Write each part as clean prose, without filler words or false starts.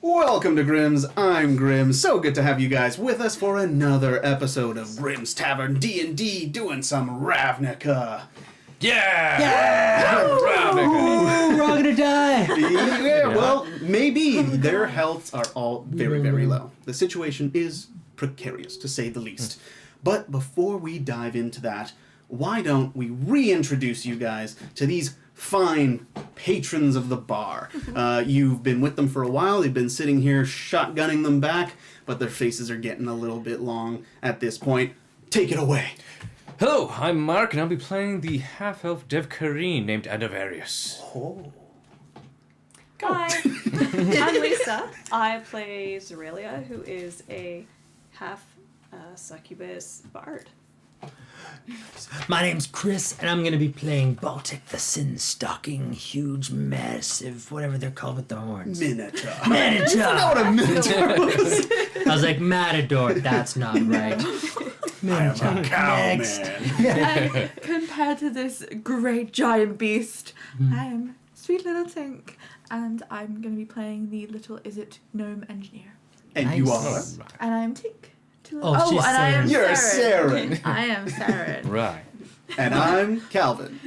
Welcome to Grimm's. I'm Grimm. So good to have you guys with us for another episode of Grimm's Tavern D&D, doing some Ravnica. Yeah! Ravnica! We're all gonna die! Yeah, well, maybe. Their healths are all very, very low. The situation is precarious, to say the least. But before we dive into that, why don't we reintroduce you guys to these fine patrons of the bar. You've been with them for a while. They've been sitting here shotgunning them back, but their faces are getting a little bit long at this point. Take it away. Hello, I'm Mark, and I'll be playing the half-elf Dev Kareen named Adavarius. Oh. Hi, I'm Lisa. I play Zorelia, who is a half succubus bard. My name's Chris, and I'm gonna be playing Baltic the Sin-Stalking, huge, massive, whatever they're called with the horns. Minotaur. Minotaur! I forgot what a Minotaur was. I was like, Matador, that's not right. Minotaur. I am a cow Next. man. And compared to this great giant beast, I am sweet little Tink, and I'm going to be playing the little Izzet gnome engineer. And Nice. you are? And I'm Tink. Oh, she's and I am Saren. You're Saren. Saren. I am Saren. Right. And I'm Calvin,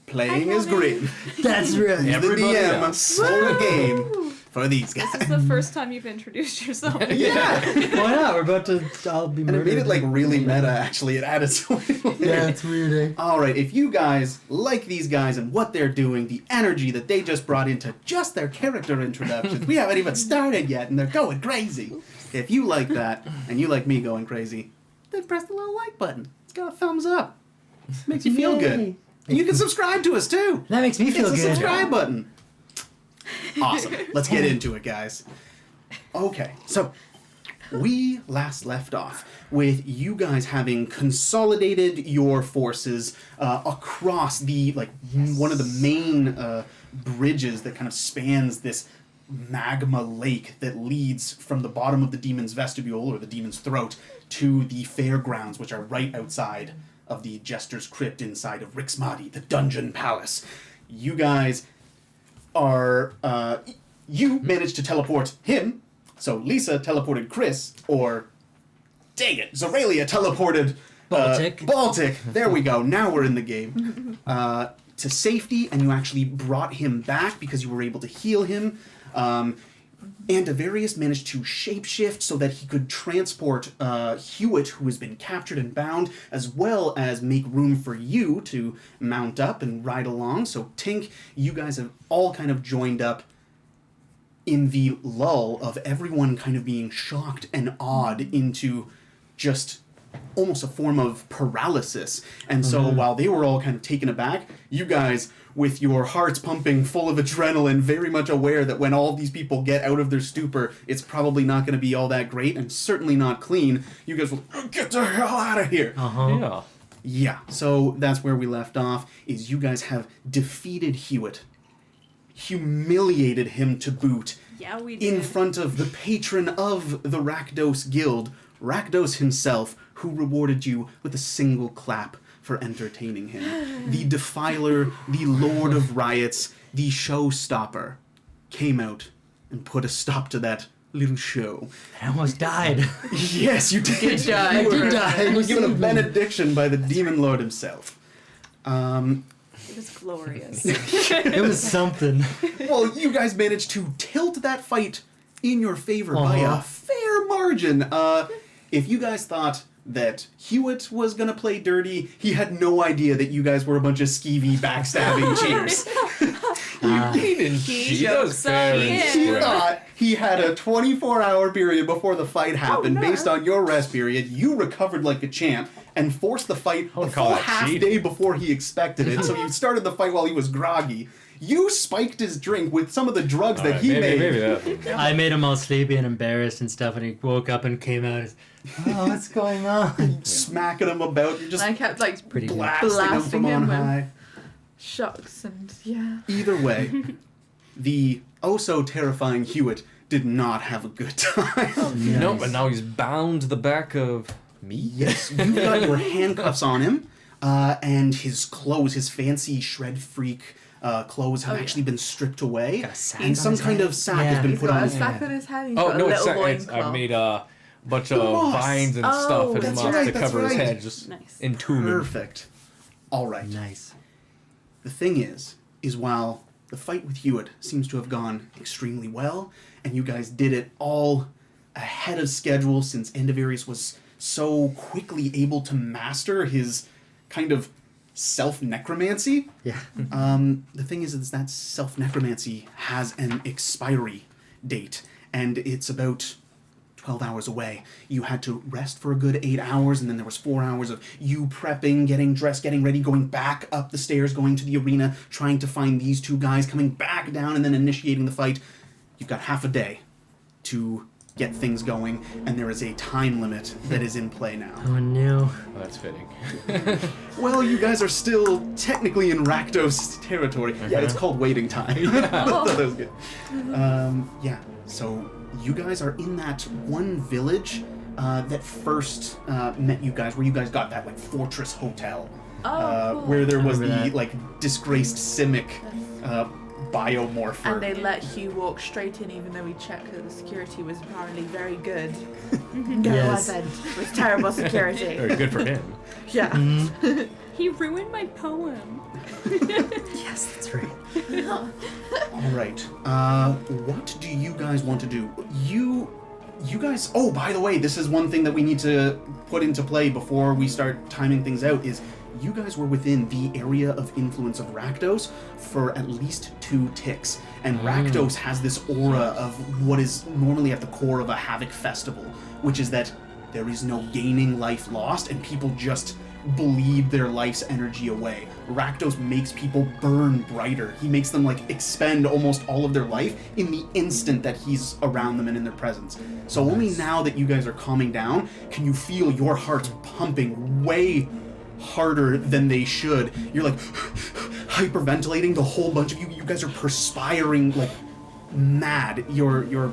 playing Hi, as Calvin. Grimm. That's really The Everybody DM else. sold a game for these This guys. is the first time you've introduced yourself. Yeah. Why not? We're about to. I'll be And it murdered. made it like really meta, actually. It added so many layers. Yeah, it's weird. All right, if you guys like these guys and what they're doing, the energy that they just brought into just their character introductions, we haven't even started yet, and they're going crazy. If you like that, and you like me going crazy, then press the little like button. It's got a thumbs up. Makes you feel good. Yay. And you can subscribe to us, too. That makes me feel It's a good. subscribe button. Awesome. Let's get into it, guys. Okay, so we last left off with you guys having consolidated your forces across the one of the main bridges that kind of spans this magma lake that leads from the bottom of the demon's vestibule or the demon's throat to the fairgrounds, which are right outside of the Jester's Crypt inside of Rixmadi, the dungeon palace. You guys are you managed to teleport him. So Lisa teleported Chris, or dang it, Zorelia teleported Baltic. There we go. Now we're in the game. To safety, and you actually brought him back because you were able to heal him. And Adavarius managed to shapeshift so that he could transport Hewitt, who has been captured and bound, as well as make room for you to mount up and ride along. So Tink, you guys have all kind of joined up in the lull of everyone kind of being shocked and awed into just almost a form of paralysis. And so while they were all kind of taken aback, you guys, with your hearts pumping full of adrenaline, very much aware that when all these people get out of their stupor, it's probably not going to be all that great and certainly not clean, you guys will get the hell out of here. Yeah. Yeah, so that's where we left off, is you guys have defeated Hewitt, humiliated him to boot, Yeah, we did. in front of the patron of the Rakdos Guild, Rakdos himself, who rewarded you with a single clap for entertaining him. The Defiler, the Lord of Riots, the Showstopper, came out and put a stop to that little show. I almost died. Yes, you did. Did die. You were, Did die. you were given a benediction by the Demon Lord himself. It was glorious. It was something. Well, you guys managed to tilt that fight in your favor by a fair margin. If you guys thought that Hewitt was gonna play dirty, he had no idea that you guys were a bunch of skeevy, backstabbing cheaters. He didn't cheat. That was jokes fair on and him. He square. thought he had a 24-hour period before the fight happened. no. Based on your rest period, you recovered like a champ and forced the fight a wouldn't call full that half cheating. day before he expected it. So you started the fight while he was groggy. You spiked his drink with some of the drugs that he made. Maybe that. I made him all sleepy and embarrassed and stuff, and he woke up and came out as, oh, what's going on? Smacking him about. You're just I kept like Pretty good. blasting him from on him with high. shocks and yeah. Either way, the oh-so-terrifying Hewitt did not have a good time. No, but now he's bound to the back of me? Yes, you've got your handcuffs on him, and his clothes, his fancy shred freak Clothes have Oh, yeah. actually been stripped away, Got a sack and on some his kind head. of sack Yeah. has been He's put got on a his sack head. on his head. He's Oh got no, a it's little I loincloth. made a bunch The of moss. vines and Oh, stuff and that's moss right, to that's cover his right. head, just Nice. entomb him. Perfect. All right. Nice. The thing is while the fight with Hewitt seems to have gone extremely well, and you guys did it all ahead of schedule since Endivarius was so quickly able to master his kind of self-necromancy. Yeah. The thing is that self-necromancy has an expiry date, and it's about 12 hours away. You had to rest for a good 8 hours, and then there was 4 hours of you prepping, getting dressed, getting ready, going back up the stairs, going to the arena, trying to find these two guys, coming back down, and then initiating the fight. You've got half a day to get things going, and there is a time limit that is in play now. Oh no. Oh, that's fitting. Well, you guys are still technically in Rakdos territory. Yeah, it's called waiting time. I thought that was good. Yeah, so you guys are in that one village that first met you guys, where you guys got that like fortress hotel, Cool. where there was remember the that. like disgraced Simic biomorpher. And they let Hugh walk straight in, even though we checked that the security was apparently very good. No, Yes. it wasn't. It was terrible security. Very good for him. Yeah. He ruined my poem. Yes, that's right. All right. What do you guys want to do? You guys. Oh, by the way, this is one thing that we need to put into play before we start timing things out. Is you guys were within the area of influence of Rakdos for at least 2 ticks, and Rakdos has this aura of what is normally at the core of a Havoc festival, which is that there is no gaining life lost, and people just bleed their life's energy away. Rakdos makes people burn brighter. He makes them like expend almost all of their life in the instant that he's around them and in their presence. So only now that you guys are calming down can you feel your hearts pumping way harder than they should. You're like hyperventilating, the whole bunch of you. You guys are perspiring like mad. Your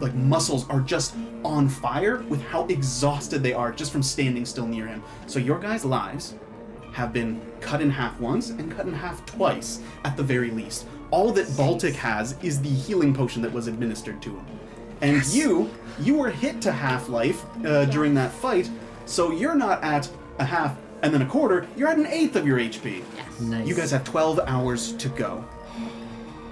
like muscles are just on fire with how exhausted they are just from standing still near him. So your guys' lives have been cut in half once and cut in half twice at the very least. All that Baltic has is the healing potion that was administered to him. And you were hit to half life during that fight, so you're not at a half and then a quarter, you're at an eighth of your HP. Yes. Nice. You guys have 12 hours to go.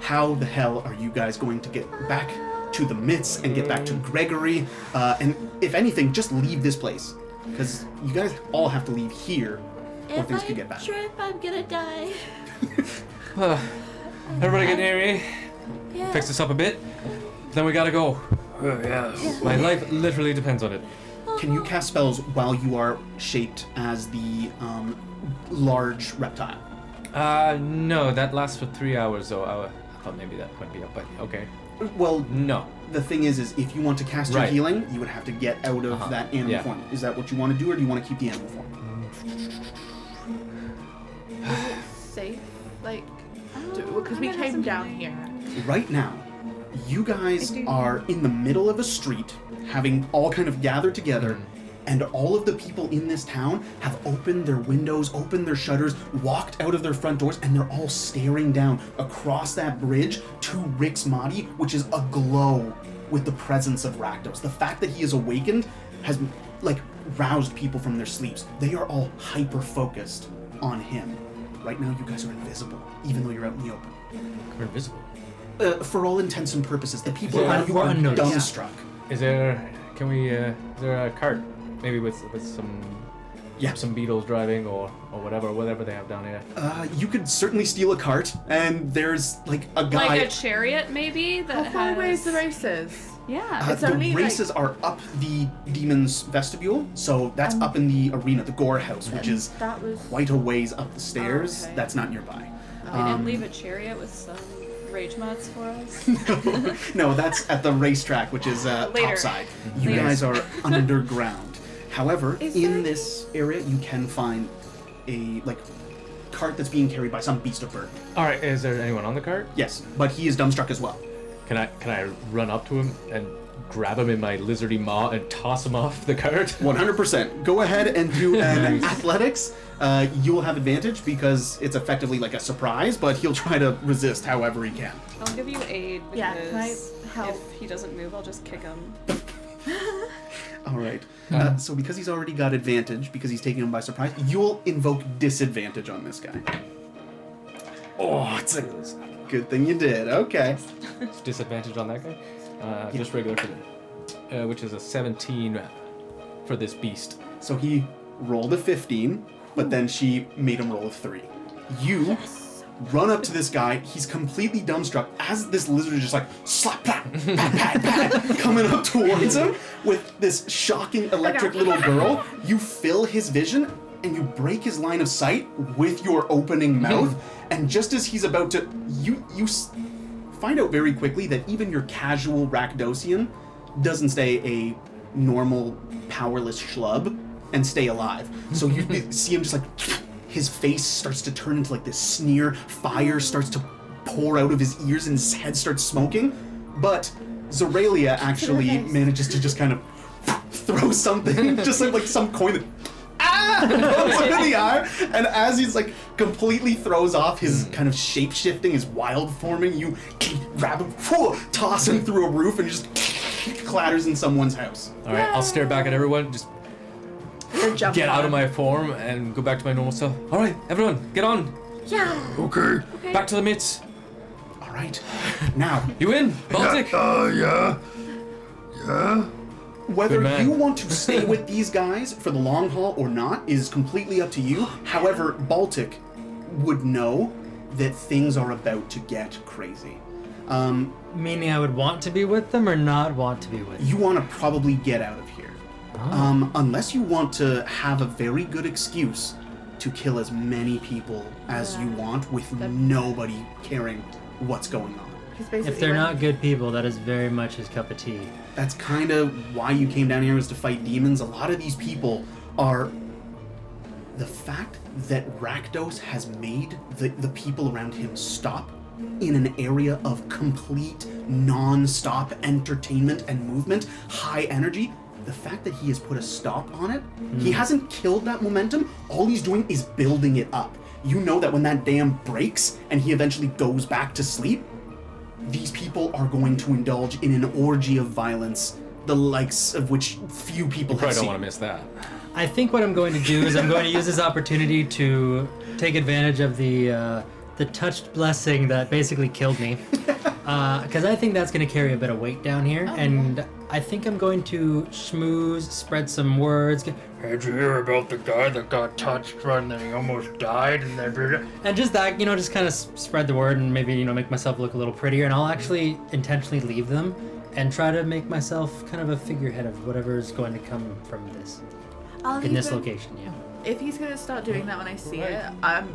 How the hell are you guys going to get back to the myths and get back to Gregory? And if anything, just leave this place. Because you guys all have to leave here or If things I could get bad. trip, I'm gonna die. Everybody get near me. Yeah. Fix this up a bit. Then we gotta go. My life literally depends on it. Can you cast spells while you are shaped as the large reptile? No, that lasts for 3 hours, so I thought maybe that might be up, but okay. Well, No. the thing is if you want to cast your Right. healing, you would have to get out of that animal Yeah. form. Is that what you want to do, or do you want to keep the animal form? Safe, like, because we came down here. Right now, you guys are in the middle of a street, having all kind of gathered together, and all of the people in this town have opened their windows, opened their shutters, walked out of their front doors, and they're all staring down across that bridge to Rick's Mahdi, which is aglow with the presence of Rakdos. The fact that he is awakened has, like, roused people from their sleeps. They are all hyper-focused on him. Right now, you guys are invisible, even though you're out in the open. We're invisible. For all intents and purposes, the people Yeah, around you we're are unnoticed. dumbstruck. Is there a cart? Maybe with some some beetles driving or whatever they have down here. You could certainly steal a cart, and there's like a guy. Like a chariot, maybe that How far has. away is the races? Yeah. It's the only, like- races are up the demon's vestibule, so that's up in the arena, the Gore House, which is That was. quite a ways up the stairs. okay. That's not nearby. They didn't leave a chariot with some rage mods for us. No, that's at the racetrack, which is Later. topside. You Later. guys are underground. However, Is in there- this area, you can find a cart that's being carried by some beast of burden. All right, is there anyone on the cart? Yes, but he is dumbstruck as well. Can I run up to him and grab him in my lizardy maw and toss him off the cart. 100%. Go ahead and do an athletics. You'll have advantage because it's effectively like a surprise, but he'll try to resist however he can. I'll give you aid because Yeah, can I help? if he doesn't move, I'll just kick him. All right. So because he's already got advantage, because he's taking him by surprise, you'll invoke disadvantage on this guy. Oh, it's a good thing you did. Okay. Disadvantage on that guy? Just regular for them. Which is a 17 for this beast. So he rolled a 15, but then she made him roll a 3. You run up to this guy. He's completely dumbstruck as this lizard is just like slap, pat, pat, pat, pat, coming up towards him with this shocking electric little girl. You fill his vision and you break his line of sight with your opening mouth. And just as he's about to, you find out very quickly that even your casual Rakdosian doesn't stay a normal, powerless schlub and stay alive. So you see him just like, his face starts to turn into like this sneer, fire starts to pour out of his ears and his head starts smoking. But Zoralia actually manages to just kind of throw something, just like some coin that goes into the air, and as he's like completely throws off his kind of shape-shifting, his wild forming, you grab him, toss him through a roof, and he just clatters in someone's house. Alright, I'll stare back at everyone, just get out of my form and go back to my normal self. Alright, everyone, get on. Yeah. Okay. Back to the mitts. All right, now You win, Baltic. Yeah. whether Good man. you want to stay with these guys for the long haul or not is completely up to you. However, Baltic would know that things are about to get crazy. Meaning I would want to be with them or not want to be with them? You want to probably get out of here. Unless you want to have a very good excuse to kill as many people as you want with nobody caring what's going on. If they're not good people, that is very much his cup of tea. That's kind of why you came down here, is to fight demons. A lot of these people are... The fact that Rakdos has made the people around him stop in an area of complete non-stop entertainment and movement, high energy, the fact that he has put a stop on it, he hasn't killed that momentum, all he's doing is building it up. You know that when that dam breaks and he eventually goes back to sleep, these people are going to indulge in an orgy of violence, the likes of which few people have Probably don't seen. want to miss that. I think what I'm going to do is I'm going to use this opportunity to take advantage of the touched blessing that basically killed me. Because I think that's going to carry a bit of weight down here. And I think I'm going to schmooze, spread some words. Did you hear about the guy that got touched and then he almost died? And just that, just kind of spread the word and maybe, make myself look a little prettier. And I'll actually intentionally leave them and try to make myself kind of a figurehead of whatever is going to come from this. In this location, yeah. If he's gonna start doing that when I see it,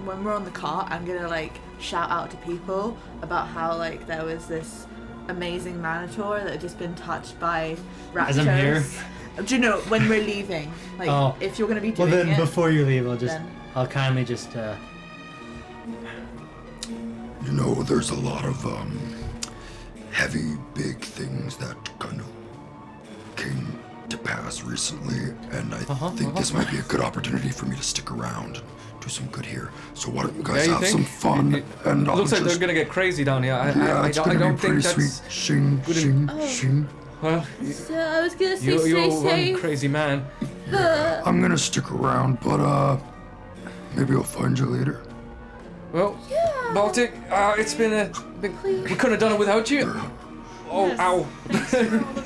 when we're on the cart, I'm gonna shout out to people about how there was this amazing Minotaur that had just been touched by raptors. As I'm here? Do you know when we're leaving? If you're gonna be doing Well, then it. before you leave, I'll kindly just. There's a lot of heavy, big things that kind of came to pass recently, and I think this might be a good opportunity for me to stick around and do some good here. So why don't you guys you have think? some fun? And I'll Looks like just, they're gonna get crazy down here. I it's don't gonna be think pretty that's. sweet. Shing, shing, shing. Well, So I was gonna say you're stay one safe. crazy man. I'm gonna stick around, but maybe I'll find you later. Well, Baltic, it's been a. We couldn't have done it without you. Oh, ow.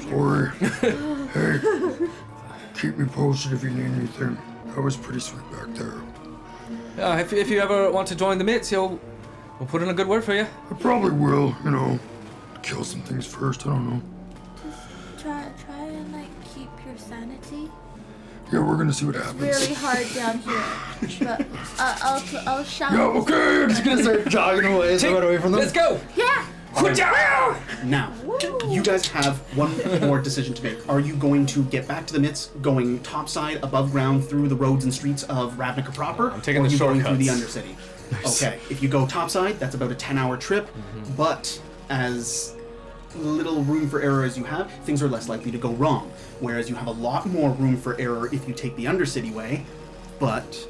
Sorry. Hey, keep me posted if you need anything. That was pretty sweet back there. If you ever want to join the mitts, we'll put in a good word for you. I probably will, kill some things first. I don't know. Try and keep your sanity. Yeah, we're gonna see what happens. Really hard down here, but I'll shout. Yeah, okay. I'm just gonna start jogging away, so I run away from them. Let's go. Yeah. Now, you guys have one more decision to make. Are you going to get back to the mitts, going topside, above ground, through the roads and streets of Ravnica proper? I'm taking or are the you going through the shortcuts. Undercity? Okay, if you go topside, that's about a 10-hour trip, but as little room for error as you have, things are less likely to go wrong. Whereas you have a lot more room for error if you take the Undercity way, but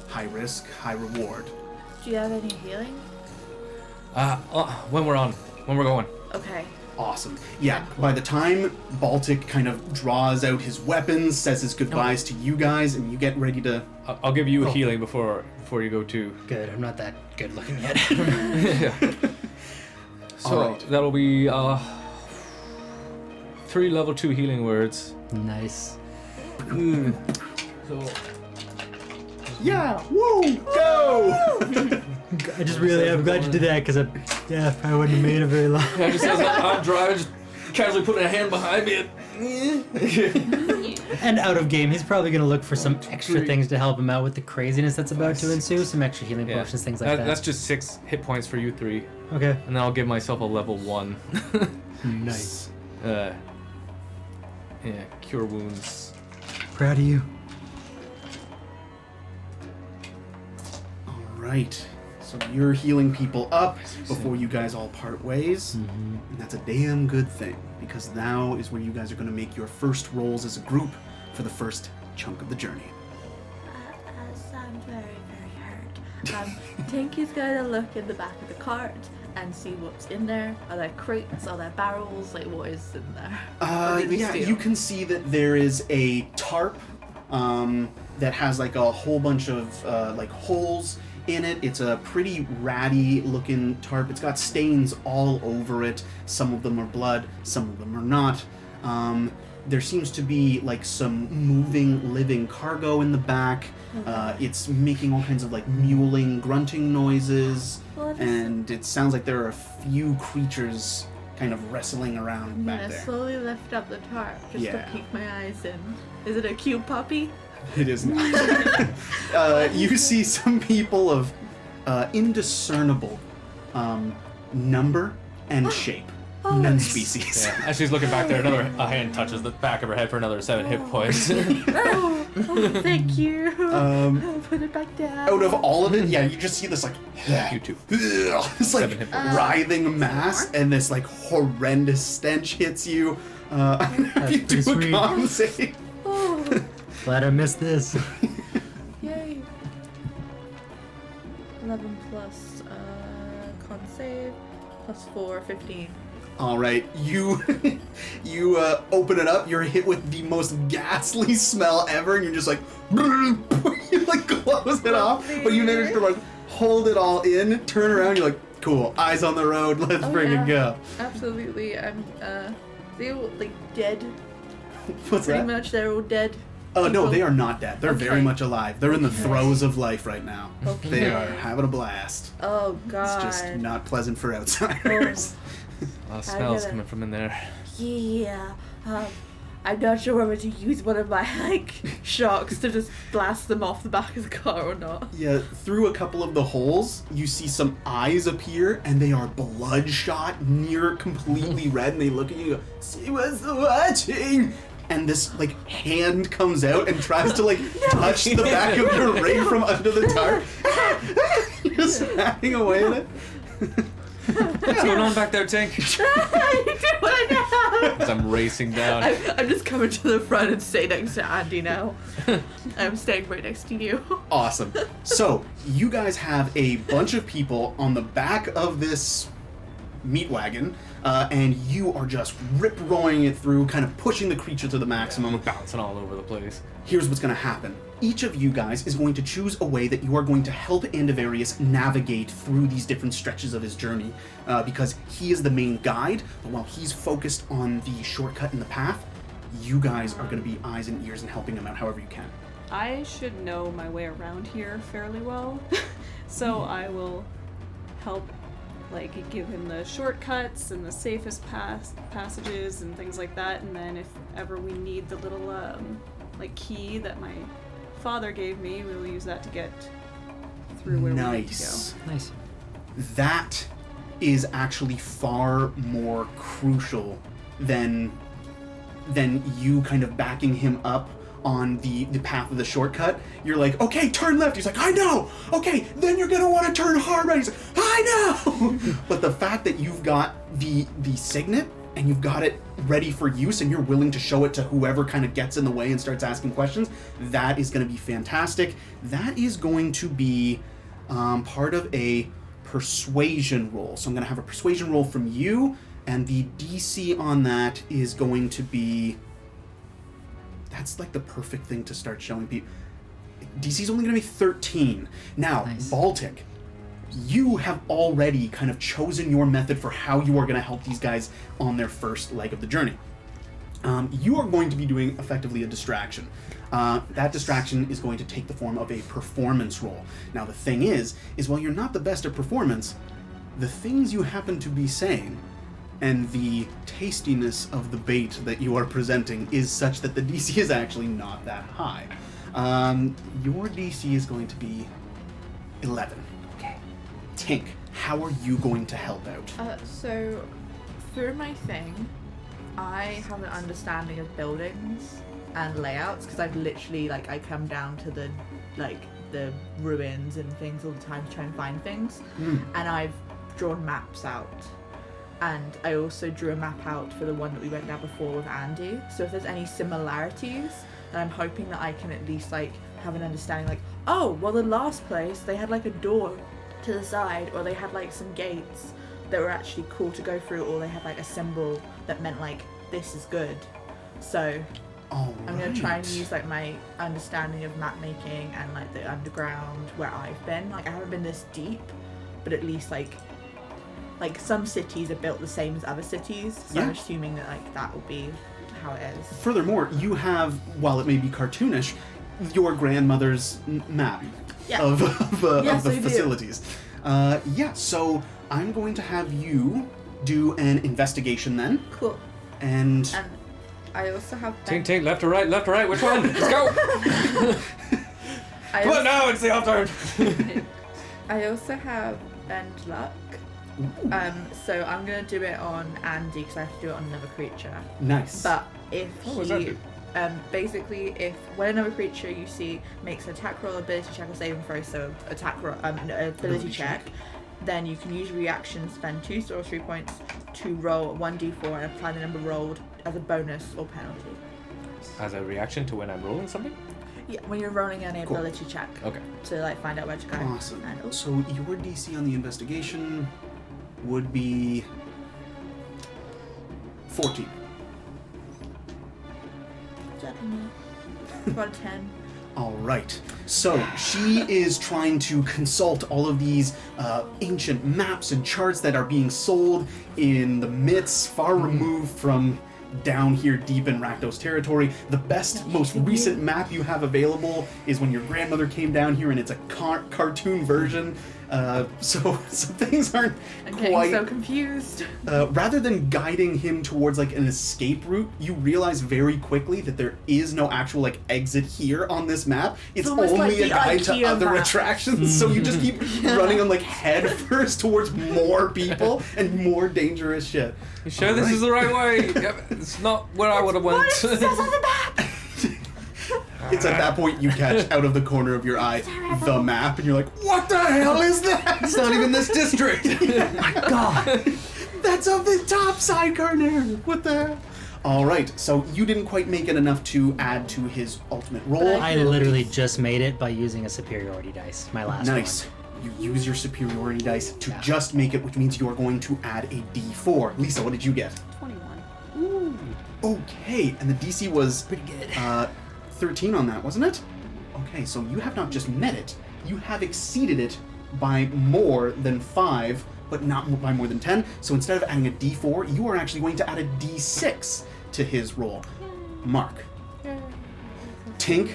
high risk, high reward. Do you have any healing? When we're going. Okay. Awesome. Yeah, by the time Baltic kind of draws out his weapons, says his goodbyes to you guys, and you get ready to... I'll give you a healing before you go too. Good. I'm not that good looking yet. So Alright. that'll be 3 level 2 healing words. Nice. So Yeah! Woo! Go! I just really, I'm glad you did that because I probably wouldn't have made it very long. I just I'm driving, just casually putting a hand behind me. And out of game, he's probably going to look for some extra things to help him out with the craziness that's about to ensue. Some extra healing potions, things like that. That's just 6 hit points for you 3. Okay. And then I'll give myself a level 1. Nice. Cure wounds. Proud of you. Alright. So you're healing people up before you guys all part ways. Mm-hmm. And that's a damn good thing, because now is where you guys are going to make your first rolls as a group for the first chunk of the journey. I'm very, very hurt. Tinky's gonna look in the back of the cart and see what's in there. Are there crates? Are there barrels? Like, what is in there? Or did we Yeah, steal? you can see that there is a tarp that has like a whole bunch of like holes in it. It's a pretty ratty looking tarp. It's got stains all over it. Some of them are blood, some of them are not. There seems to be like some moving, living cargo in the back. It's making all kinds of like mewling, grunting noises, and it sounds like there are a few creatures kind of wrestling around I'm back gonna there. slowly lift up the tarp just Yeah. to peek my eyes in. Is it a cute puppy? It is not. You see some people of indiscernible number and shape and species. Yeah. As she's looking back there, a hand touches the back of her head for another 7 hit points. Oh, thank you. I'll put it back down. Out of all of it, yeah, you just see this like You too. this like 7 hit points. writhing mass, and this like horrendous stench hits you. If you pretty do a sweet. con save. Oh, Glad I missed this. yay. 11 plus con save plus 4, 15. All right, you open it up. You're hit with the most ghastly smell ever, and you're just like, you like close it off, but you manage to like hold it all in. Turn around, you're like, cool, eyes on the road. Let's bring it go. Absolutely. I'm they all like dead. What's Pretty that? much they're all dead. Oh no, people. they are not dead. They're very Okay. much alive. They're in the Okay. throes of life right now. Okay. They are having a blast. Oh god. It's just not pleasant for outsiders. A lot of smells gotta- coming from in there. Yeah. I'm not sure whether to use one of my like shocks to just blast them off the back of the car or not. Yeah, through a couple of the holes, you see some eyes appear, and they are bloodshot, near completely red, and they look at you and go, "She was watching!" And this, like, hand comes out and tries to, like, touch the back of your rig from under the tarp. You're just smacking away at it. What's going on back there, Tank? As I'm racing down. I'm just coming to the front and stay next to Andy now. I'm staying right next to you. Awesome. So, you guys have a bunch of people on the back of this meat wagon, and you are just rip-roaring it through, kind of pushing the creature to the maximum. Bouncing all over the place. Here's what's going to happen. Each of you guys is going to choose a way that you are going to help Andavarius navigate through these different stretches of his journey, because he is the main guide, but while he's focused on the shortcut in the path, you guys are going to be eyes and ears and helping him out however you can. I should know my way around here fairly well, so I will help, like, give him the shortcuts and the safest passages and things like that. And then if ever we need the little like key that my father gave me, we will use that to get through where we need to go. Nice. That is actually far more crucial than you kind of backing him up on the path of the shortcut. You're like, okay, turn left. He's like, I know. Okay, then you're gonna want to turn hard right. He's like, I know. But the fact that you've got the signet and you've got it ready for use and you're willing to show it to whoever kind of gets in the way and starts asking questions, that is going to be fantastic. That is going to be part of a persuasion roll. So I'm going to have a persuasion roll from you, and the DC on that is going to be... That's like the perfect thing to start showing people. DC's only going to be 13. Now, Nice. Baltic, you have already kind of chosen your method for how you are going to help these guys on their first leg of the journey. You are going to be doing effectively a distraction. That distraction is going to take the form of a performance roll. Now, the thing is while you're not the best at performance, the things you happen to be saying and the tastiness of the bait that you are presenting is such that the DC is actually not that high. Your DC is going to be 11. Okay. Tink, how are you going to help out? So, through my thing, I have an understanding of buildings and layouts because I've literally, I come down to the ruins and things all the time to try and find things. And I've drawn maps out. And I also drew a map out for the one that we went down before with Andy. So if there's any similarities, then I'm hoping that I can at least have an understanding oh, well the last place they had a door to the side, or they had some gates that were actually cool to go through, or they had a symbol that meant this is good. So I'm going to try and use my understanding of map making and the underground where I've been. I haven't been this deep, but at least some cities are built the same as other cities, so I'm assuming that that will be how it is. Furthermore, you have, while it may be cartoonish, your grandmother's map of the facilities. So I'm going to have you do an investigation then. Cool. And I also have... Tink, left or right, which one? Let's go! Come on now, it's the off turn! I also have Bend Luck. So I'm going to do it on Andy because I have to do it on another creature. Nice. But if What does that do? basically, if when another creature you see makes an attack roll, ability check, or saving throw, so attack roll, ability check, then you can use reaction, spend 2 sorcery points to roll 1d4 and apply the number rolled as a bonus or penalty. As a reaction to when I'm rolling something? Yeah, when you're rolling an Cool. ability check. Okay. To find out where to go. Awesome. And, So your DC on the investigation would be 14. About 10. All right. So she is trying to consult all of these ancient maps and charts that are being sold in the myths far removed from down here deep in Rakdos territory. The best, most recent map you have available is when your grandmother came down here, and it's a cartoon version. So things aren't I'm quite... getting so confused. Rather than guiding him towards an escape route, you realize very quickly that there is no actual exit here on this map. It's almost only like a the guide to IKEA other map. attractions. So you just keep running them head first towards more people and more dangerous shit. You sure this is the right way? Yep, it's not where I would have went. What it says on the map! It's at that point you catch out of the corner of your eye the map, and you're like, what the hell is that? It's not even this district. My God, that's of the top side, Garner. What the hell? All right, so you didn't quite make it enough to add to his ultimate roll. I literally just made it by using a superiority dice, my last Nice. one. You use your superiority dice to just make it, which means you are going to add a d4. Lisa, what did you get? 21. Okay, and the DC was Pretty good. 13 on that, wasn't it? Okay, so you have not just met it, you have exceeded it by more than 5, but not by more than 10. So instead of adding a d4, you are actually going to add a d6 to his roll. Mark. Tink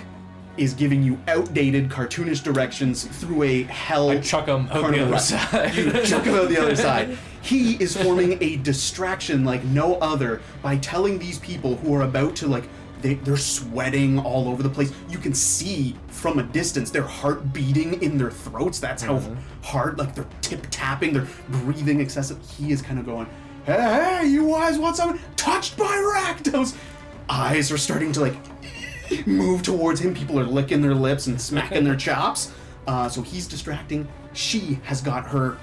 is giving you outdated, cartoonish directions through a hell... I chuck him out the other side. You chuck him out the other side. He is forming a distraction like no other by telling these people who are about to, they're sweating all over the place. You can see from a distance their heart beating in their throats. That's how hard, they're tip-tapping, they're breathing excessive. He is kind of going, hey, you guys want something? Touched by Rakdos! Eyes are starting to, move towards him. People are licking their lips and smacking their chops. So he's distracting. She has got her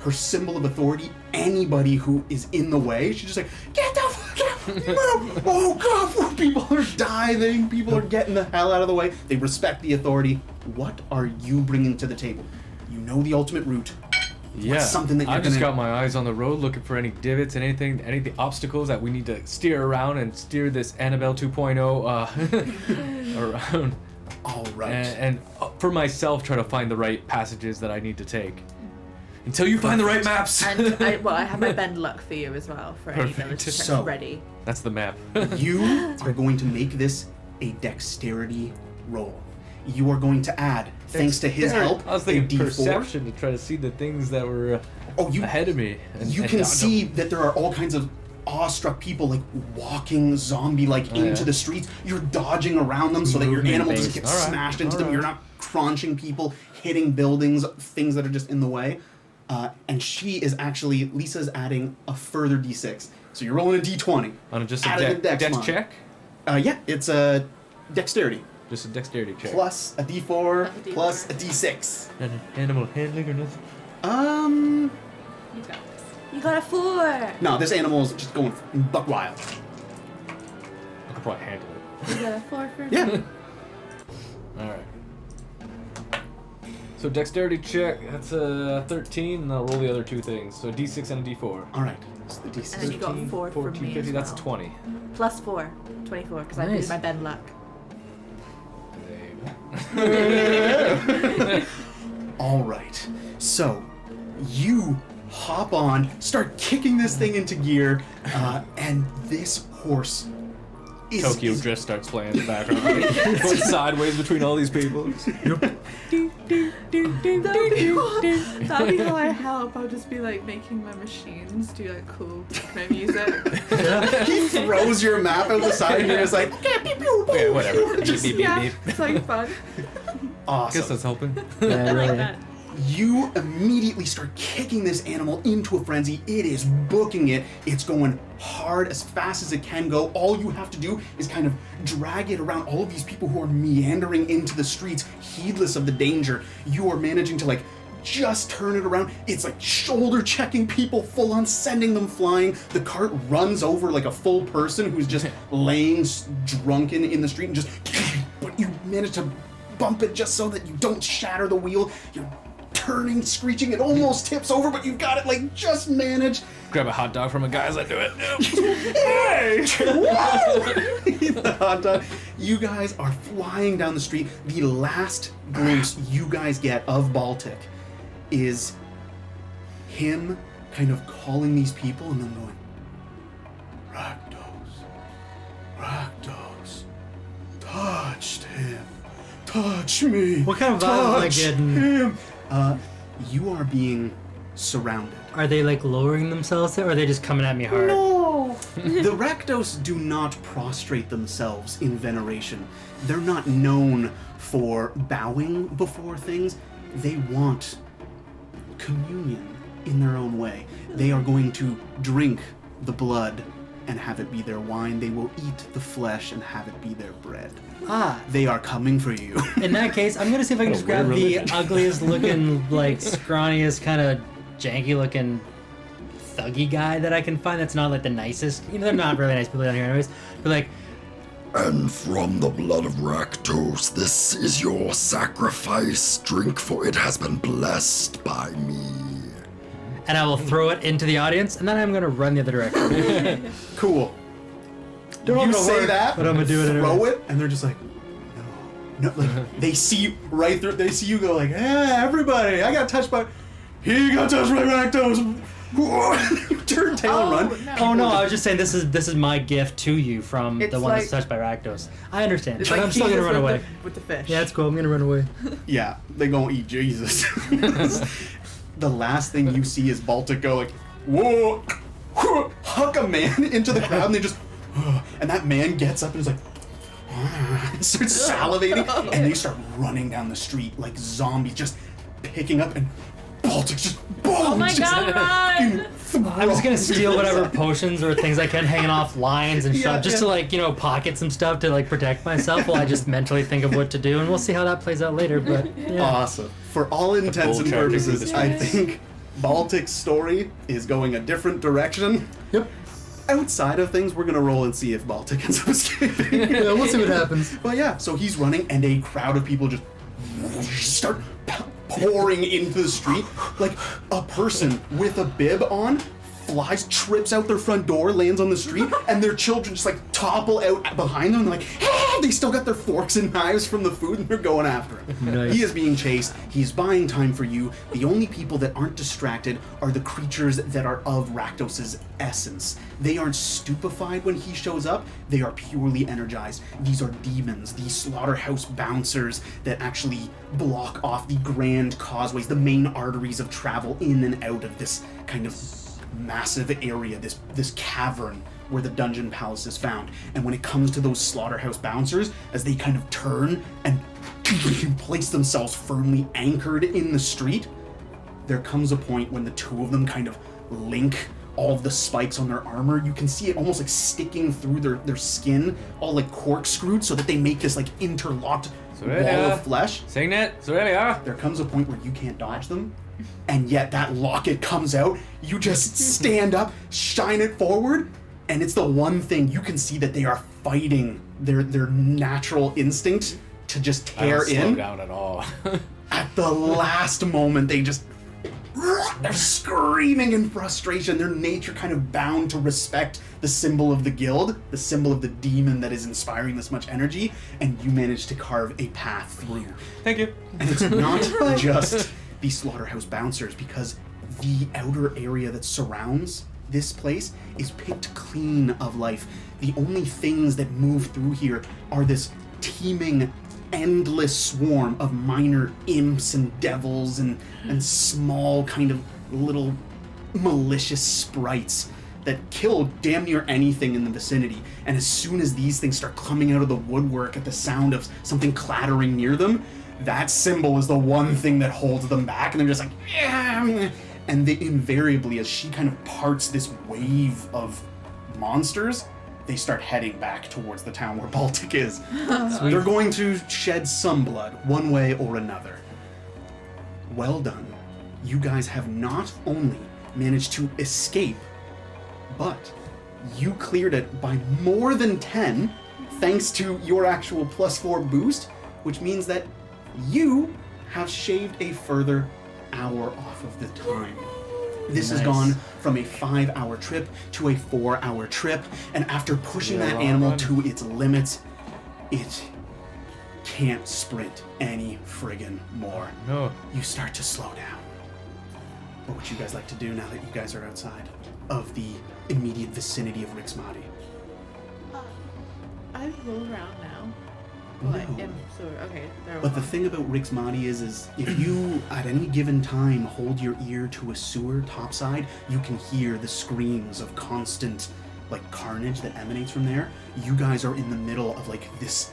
her symbol of authority. Anybody who is in the way, she's just like, get the fuck out! Move! Oh god, people are diving, people are getting the hell out of the way. They respect the authority. What are you bringing to the table? You know the ultimate route. Yeah, What's something that you're I just gonna... got my eyes on the road looking for any divots and any obstacles that we need to steer around and steer this Annabelle 2.0 around. All right. And for myself, try to find the right passages that I need to take. Until you find the right maps. And I have my bend luck for you as well for any Perfect. village checks So- ready. That's the map. You are going to make this a dexterity roll. You are going to add, thanks to his help, I was a thinking D4. perception to try to see the things that were ahead of me. You can dodge see them. that there are all kinds of awestruck people like walking zombie-like into yeah. the streets. You're dodging around them so that your Movement animal doesn't get based. All right, smashed into all them. right. You're not crunching people, hitting buildings, things that are just in the way. And she is actually, Lisa's adding a further D6. So you're rolling a D20. On just a Add the dex mod. check? Yeah, it's a dexterity. Just a dexterity check. Plus a D4, Plus a D4. plus a D6. And animal handling or nothing? You got this. You got a 4. No, this animal is just going buck wild. I could probably handle it. You got a 4 for Yeah. Alright. So dexterity check, that's a 13, and I'll roll the other two things. So a d6 and a d4. All right. So the D6. And then you got 4 from 14, me 50, as that's well. 20. Plus 4. 24, because I Nice. did my bend luck. All right. So you hop on, start kicking this thing into gear, and this horse is... Tokyo is- Drift starts playing in the background. Going sideways between all these people. That'll be how I help. I'll just be like making my machines do like cool techno music. He throws your map out the side, and you're just like, okay, pew, pew, pew. Yeah, whatever. Just- Beep, beep, Yeah, beep. it's like fun. Awesome. Guess that's helping. Yeah, I like really. that. You immediately start kicking this animal into a frenzy. It is booking it. It's going hard as fast as it can go. All you have to do is kind of drag it around all of these people who are meandering into the streets, heedless of the danger. You are managing to like just turn it around. It's like shoulder checking people full on, sending them flying. The cart runs over like a full person who's just laying drunken in the street and just, but you manage to bump it just so that you don't shatter the wheel. You're turning, screeching, it almost tips over, but you've got it like just managed. Grab a hot dog from a guy as I do it. Hey! Whoa! Eat the hot dog. You guys are flying down the street. The last glimpse you guys get of Baltic is him kind of calling these people and then going, Rakdos, touched him, touch me. What kind of vibe am I touch getting? him. You are being surrounded. Are they like lowering themselves there, or are they just coming at me hard? No! The Rakdos do not prostrate themselves in veneration. They're not known for bowing before things. They want communion in their own way. They are going to drink the blood and have it be their wine. They will eat the flesh and have it be their bread. Ah, They are coming for you. in that case, I'm gonna see if I can just grab the ugliest looking, like scrawniest, kind of janky looking, thuggy guy that I can find. That's not like the nicest. You know, they're not really nice people down here, anyways. But like, And from the blood of Rakdos, this is your sacrifice. Drink, for it has been blessed by me. and I will throw it into the audience, and then I'm gonna run the other direction. Cool. Don't know You if it'll say work, that, but I'm gonna do it anyway. throw it, and they're just like, no. Like, they see you right through, they see you go like, everybody, I got touched by, he got touched by Rakdos. You turn tail and run. No. Oh no, I was just saying this is my gift to you from It's the one that's like- touched by Rakdos. I understand, It's but like I'm still gonna Jesus run with away. with the fish. Yeah, it's cool. I'm gonna run away. Yeah, they gonna eat Jesus. The last thing you see is Baltic go like, whoa, huck a man into the crowd, and they just, and that man gets up and is like, and starts salivating, and they start running down the street like zombies, just picking up, and Baltic just, boom, Oh my just god, run! I'm just gonna steal whatever potions or things I can hanging off lines and stuff, Yeah, just yeah. to like, you know, pocket some stuff to like protect myself while I just mentally think of what to do, and we'll see how that plays out later. But yeah. Awesome. For all intents and bull charging through purposes, the I streets. think Baltic's story is going a different direction. Yep. Outside of things, we're gonna roll and see if Baltic ends up escaping. Yeah, we'll see what happens. But yeah, so he's running, and a crowd of people just start pouring into the street. Like a person with a bib on flies, trips out their front door, lands on the street, and their children just like topple out behind them. And they're like, hey! They still got their forks and knives from the food, and they're going after him. Nice. He is being chased. He's buying time for you. The only people that aren't distracted are the creatures that are of Rakdos's essence. They aren't stupefied when he shows up. They are purely energized. These are demons, these slaughterhouse bouncers that actually block off the grand causeways, the main arteries of travel in and out of this kind of massive area, this cavern where the dungeon palace is found. And when it comes to those slaughterhouse bouncers, as they kind of turn and place themselves firmly anchored in the street, there comes a point when the two of them kind of link all of the spikes on their armor. You can see it almost like sticking through their skin, all like corkscrewed, so that they make this like interlocked wall of flesh. Signet, Zorelia. There comes a point where you can't dodge them, and yet that locket comes out. You just stand up, shine it forward, and it's the one thing you can see that they are fighting their natural instinct to just tear I don't slow in. down at all. At the last moment, they're screaming in frustration. Their nature kind of bound to respect the symbol of the guild, the symbol of the demon that is inspiring this much energy, and you manage to carve a path through. Thank you. And it's not just the slaughterhouse bouncers, because the outer area that surrounds this place is picked clean of life. The only things that move through here are this teeming, endless swarm of minor imps and devils and small kind of little malicious sprites that kill damn near anything in the vicinity. And as soon as these things start coming out of the woodwork at the sound of something clattering near them, that symbol is the one thing that holds them back, and they're just like, yeah. And they invariably, as she kind of parts this wave of monsters, they start heading back towards the town where Baltic is. They're going to shed some blood, one way or another. Well done. You guys have not only managed to escape, but you cleared it by more than 10, thanks to your actual +4 boost, which means that you have shaved a further hour off of the time. This has gone from a 5-hour trip to a 4-hour trip, and after pushing that animal to its limits, it can't sprint any friggin' more. No. You start to slow down. What would you guys like to do now that you guys are outside of the immediate vicinity of Rixmati? I've rolled around now. No. Okay, there we But the go. thing about Rixmati is if you, at any given time, hold your ear to a sewer topside, you can hear the screams of constant, like, carnage that emanates from there. You guys are in the middle of, like, this,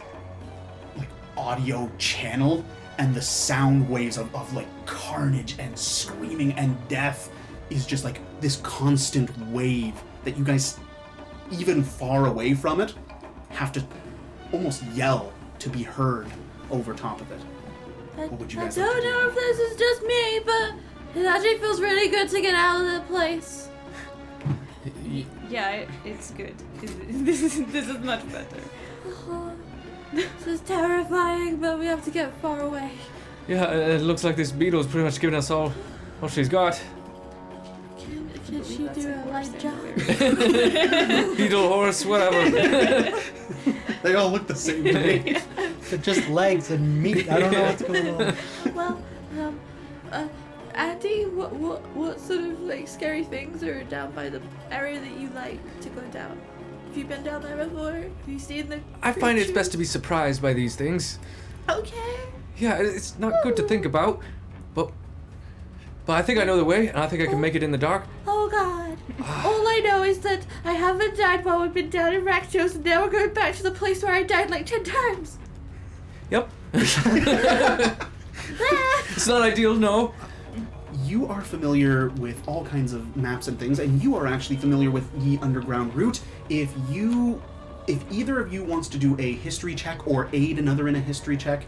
like, audio channel, and the sound waves of like, carnage and screaming and death is just, like, this constant wave that you guys, even far away from it, have to almost yell to be heard over top of it. What would you guys I like to don't do? know if this is just me, but it actually feels really good to get out of the place. Yeah, it's good. This is much better. This is terrifying, but we have to get far away. Yeah, it looks like this beetle's pretty much giving us all she's got. Can she do a light jump? Beetle, horse, whatever. They all look the same to me. They're just legs and meat. I don't know what's going on. Well, Andy, what sort of like scary things are down by the area that you like to go down? Have you been down there before? Have you seen the I find it's creatures? best to be surprised by these things. Okay. Yeah, it's not good to think about, but I think I know the way, and I think I can make it in the dark. Oh God. All I know is that I haven't died while we've been down in Rakdos, and now we're going back to the place where I died like 10 times. Yep. It's not ideal, no. You are familiar with all kinds of maps and things, and you are actually familiar with the underground route. If either of you wants to do a history check or aid another in a history check,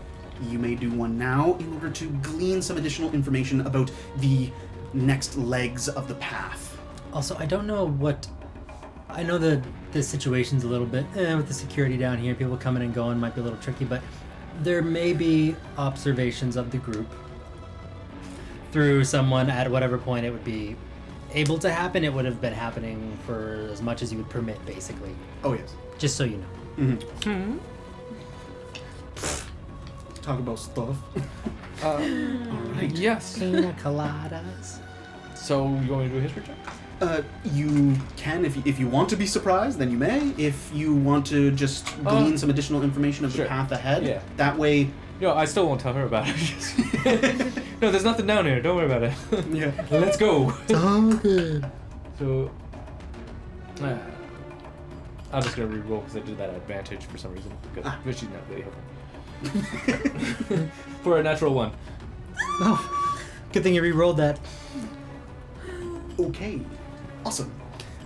you may do one now in order to glean some additional information about the next legs of the path. Also, I don't know what. I know the situation's a little bit with the security down here. People coming and going might be a little tricky, but there may be observations of the group through someone at whatever point it would be able to happen. It would have been happening for as much as you would permit, basically. Oh, yes. Just so you know. Mm-hmm. Talk about stuff. All right. Yes. Pina coladas. So you want me to do a history check? You can, if you want to be surprised, then you may. If you want to just glean some additional information of sure. the path ahead, Yeah. that way. No, I still won't tell her about it. No, there's nothing down here. Don't worry about it. Yeah. Let's go. Oh, good. So, I'm just gonna re-roll because I did that at advantage for some reason. But she's not really helpful. For a natural 1. Oh, good thing you re-rolled that. Okay. Awesome.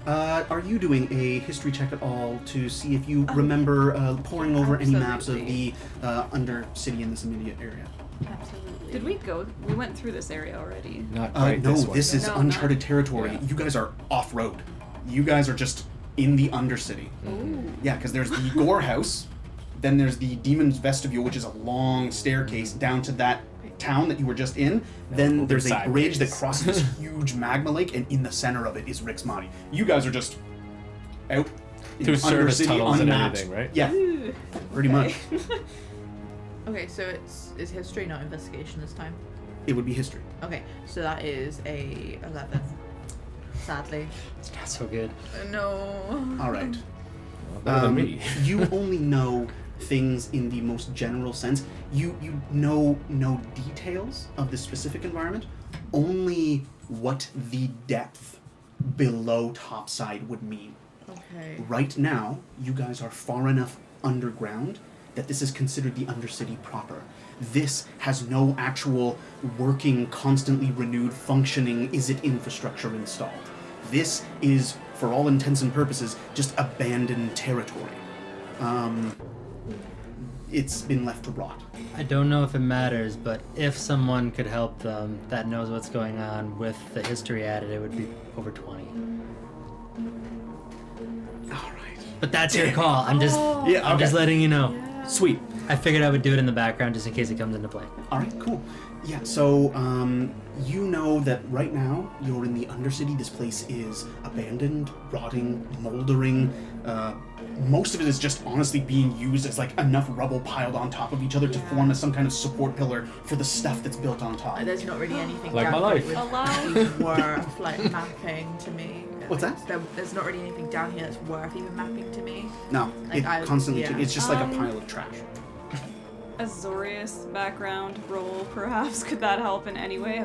Are you doing a history check at all to see if you remember poring over any maps of the Undercity in this immediate area? Absolutely. Did we go? We went through this area already. Not quite No, this one. this is No, uncharted not- territory. Yeah. You guys are off-road. You guys are just in the Undercity. Yeah, because there's the Gore House, then there's the Demon's Vestibule, which is a long staircase down to that town that you were just in. Then moving there's a bridge that sideways. crosses this huge magma lake, and in the center of it is Rixmati. You guys are just out in Through service Undercity, tunnels and unmapped. everything, right? Yeah, pretty much. Okay, so is history, not investigation this time. It would be history. Okay, so that is a 11. Sadly. It's not so good. No. All right. Better than me. You only know things in the most general sense. You know no details of the specific environment, only what the depth below topside would mean. Okay. Right now, you guys are far enough underground that this is considered the Undercity proper. This has no actual working, constantly renewed, functioning infrastructure installed. This is, for all intents and purposes, just abandoned territory. It's been left to rot. I don't know if it matters, but if someone could help them that knows what's going on with the history added, it would be over 20. All right. But that's your call. I'm just I'm just letting you know. Sweet. I figured I would do it in the background just in case it comes into play. All right, cool. Yeah, so you know that right now you're in the Undercity. This place is abandoned, rotting, moldering. Most of it is just honestly being used as like enough rubble piled on top of each other to form as some kind of support pillar for the stuff that's built on top. There's not really anything Like down my here life. with worth like mapping to me. What's that? There's not really anything down here that's worth even mapping to me. No, Like, it I- constantly yeah. it's just like a pile of trash. Azorius background roll, perhaps. Could that help in any way?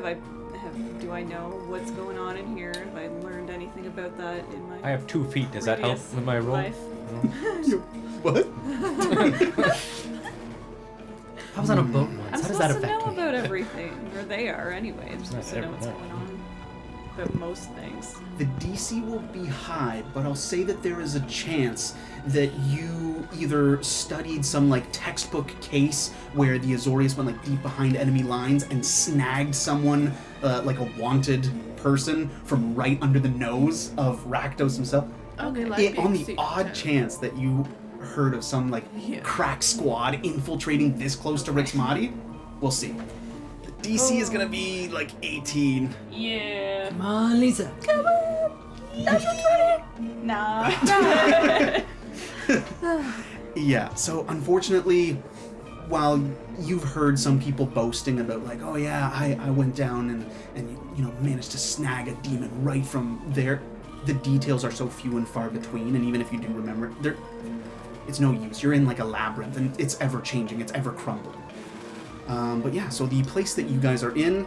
Do I know what's going on in here? Have I learned anything about that in my I have 2 feet. Does that help previous with my roll? life? What? I was on a boat once. I'm How does supposed that to affect know me? about everything, or they are anyway. I'm supposed to know what's Yeah. going on about most things. The DC will be high, but I'll say that there is a chance that you either studied some like textbook case where the Azorius went like deep behind enemy lines and snagged someone like a wanted person from right under the nose of Rakdos himself. Okay, like On the odd chance that you heard of some like Yeah. crack squad infiltrating this close to Rixmati, we'll see. The DC is gonna be like 18. Yeah. Come on, Lisa. Come on! Nah. Yeah, so unfortunately, while you've heard some people boasting about like, oh yeah, I went down and you know managed to snag a demon right from there, the details are so few and far between, and even if you do remember, it's no use. You're in like a labyrinth, and it's ever changing, it's ever crumbling. But yeah, so the place that you guys are in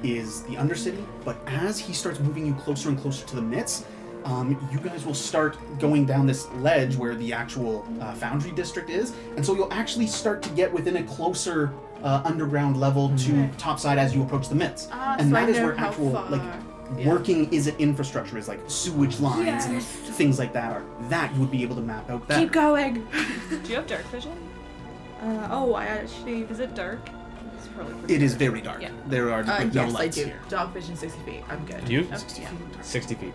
is the Undercity, but as he starts moving you closer and closer to the midst, you guys will start going down this ledge where the actual Foundry District is, and so you'll actually start to get within a closer underground level to topside as you approach the midst. And so that I is know where how actual far. like Yeah. working infrastructure is, like sewage lines and things like that are. That you would be able to map out better. Keep going! Do you have dark vision? I actually... Is it dark? is probably pretty It is dark. very dark. Yeah. There are no Yes, lights I do. here. Dark vision 60 feet. I'm good. You? Oh, 60 yeah. feet. 60 feet.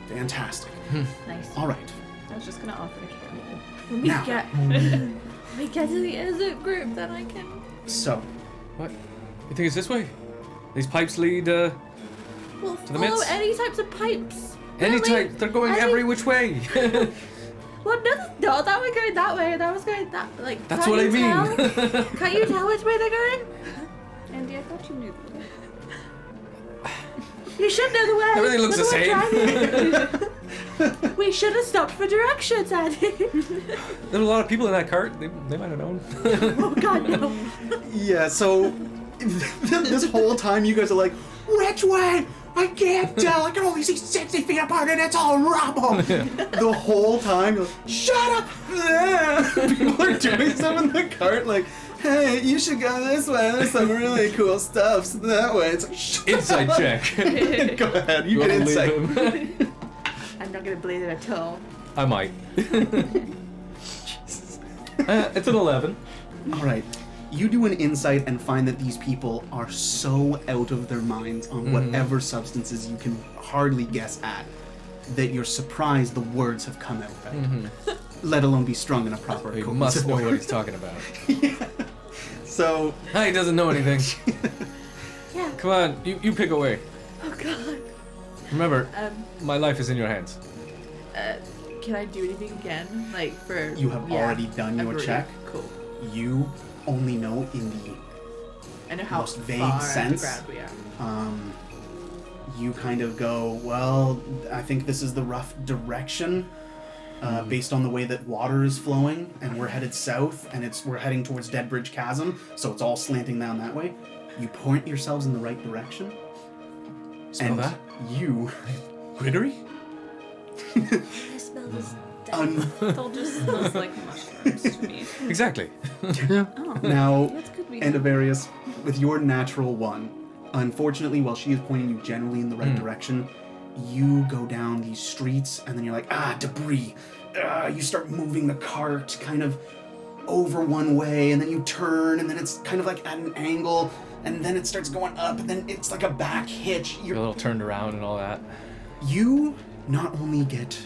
Fantastic. Nice. All right. I was just gonna offer to carry it. When we Now. get when we get to the innocent group, then I can. So, What? You think it's this way? These pipes lead, We'll the follow midst? any types of pipes. any Really? type. They're going Any- every which way. Well, no, that was going that way. That was going that. Like, That's can't what I you mean. tell? Can't you tell which way they're going? Andy, I thought you knew that. You should know the way. Everything looks We're the same. driving. We should have stopped for directions, Andy. There's a lot of people in that cart. They might have known. Oh God, no. yeah, so this whole time you guys are like, which way? I can't tell. I can only see 60 feet apart and it's all rubble. The whole time you're like, shut up. People are doing stuff in the cart like, hey, you should go this way. There's some really cool stuff so that way. It's like, shut Inside up. check. Go ahead. You You get wanna insight. believe him? I'm not gonna believe it at all. I might. It's an 11. All right. You do an insight and find that these people are so out of their minds on whatever substances you can hardly guess at that you're surprised the words have come out right. Let alone be strung in a proper He coherent must know order. what he's talking about. So, He doesn't know anything. Yeah. Come on, you pick away. Oh God. Remember, Um. my life is in your hands. Can I do anything again? Like for. You have already done your agree. check. Cool. you only know in the I know how most vague far sense. underground we are. You kind of go, well, I think this is the rough direction, based on the way that water is flowing, and we're headed south, and we're heading towards Deadbridge Chasm, so it's all slanting down that way. You point yourselves in the right direction, Smell and that? you Gregory? I smell this death. It all just smells like mushrooms to me. Exactly. Oh, now, that's good. We Endavarius, with your natural one, unfortunately, while she is pointing you generally in the right direction, you go down these streets, and then you're like, debris. You start moving the cart kind of over one way, and then you turn, and then it's kind of like at an angle, and then it starts going up, and then it's like a back hitch. You're a little turned around and all that. You not only get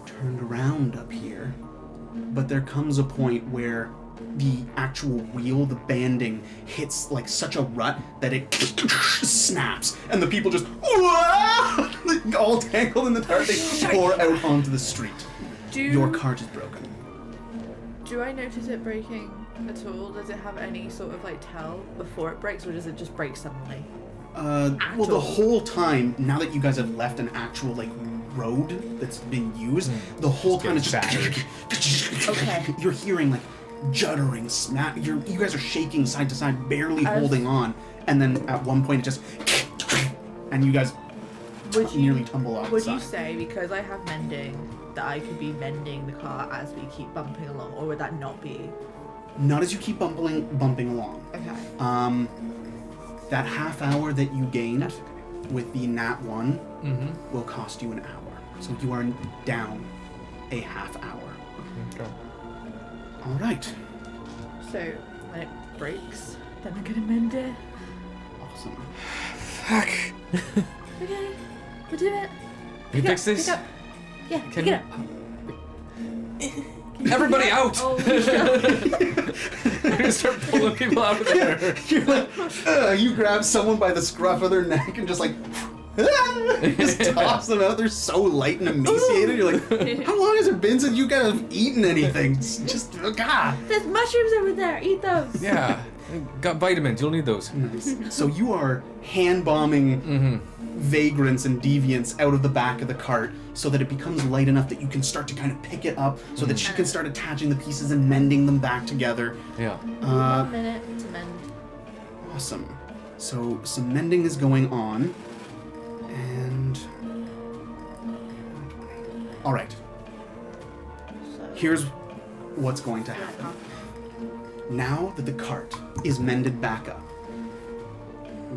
turned around up here, but there comes a point where the actual wheel, the banding, hits like such a rut that it snaps, and the people just all tangled in the tarp. They pour out onto the street. Your cart is broken. Do I notice it breaking at all? Does it have any sort of like tell before it breaks, or does it just break suddenly? Well, the whole time, now that you guys have left an actual like road that's been used, the whole time it's just Okay. You're hearing like juddering, snap. You guys are shaking side to side, barely holding on, and then at one point it just, and you guys nearly tumble off the Would you side. say, because I have mending, that I could be mending the car as we keep bumping along, or would that not be? Not as you keep bumping along. Okay. That half hour that you gained with the Nat 1 will cost you an hour. So you are down a half hour. Okay. All right. So when it breaks, then I'm gonna mend it. Awesome. Fuck. Okay, we'll do it. You fix this? Pick up. Yeah, Can pick you- it up. Everybody out! Oh, We're gonna start pulling people out of there. You're like, you grab someone by the scruff of their neck and just like, just toss them out. They're so light and emaciated. You're like, how long has it been since you guys have eaten anything? Just, God. there's mushrooms over there. Eat those. Yeah. Got vitamins, you'll need those. Nice. So you are hand bombing vagrants and deviants out of the back of the cart so that it becomes light enough that you can start to kind of pick it up so that she can start attaching the pieces and mending them back together. Yeah. 1 minute to mend. Awesome. So some mending is going on, and all right. So, Here's what's going to happen. Now that the cart is mended back up,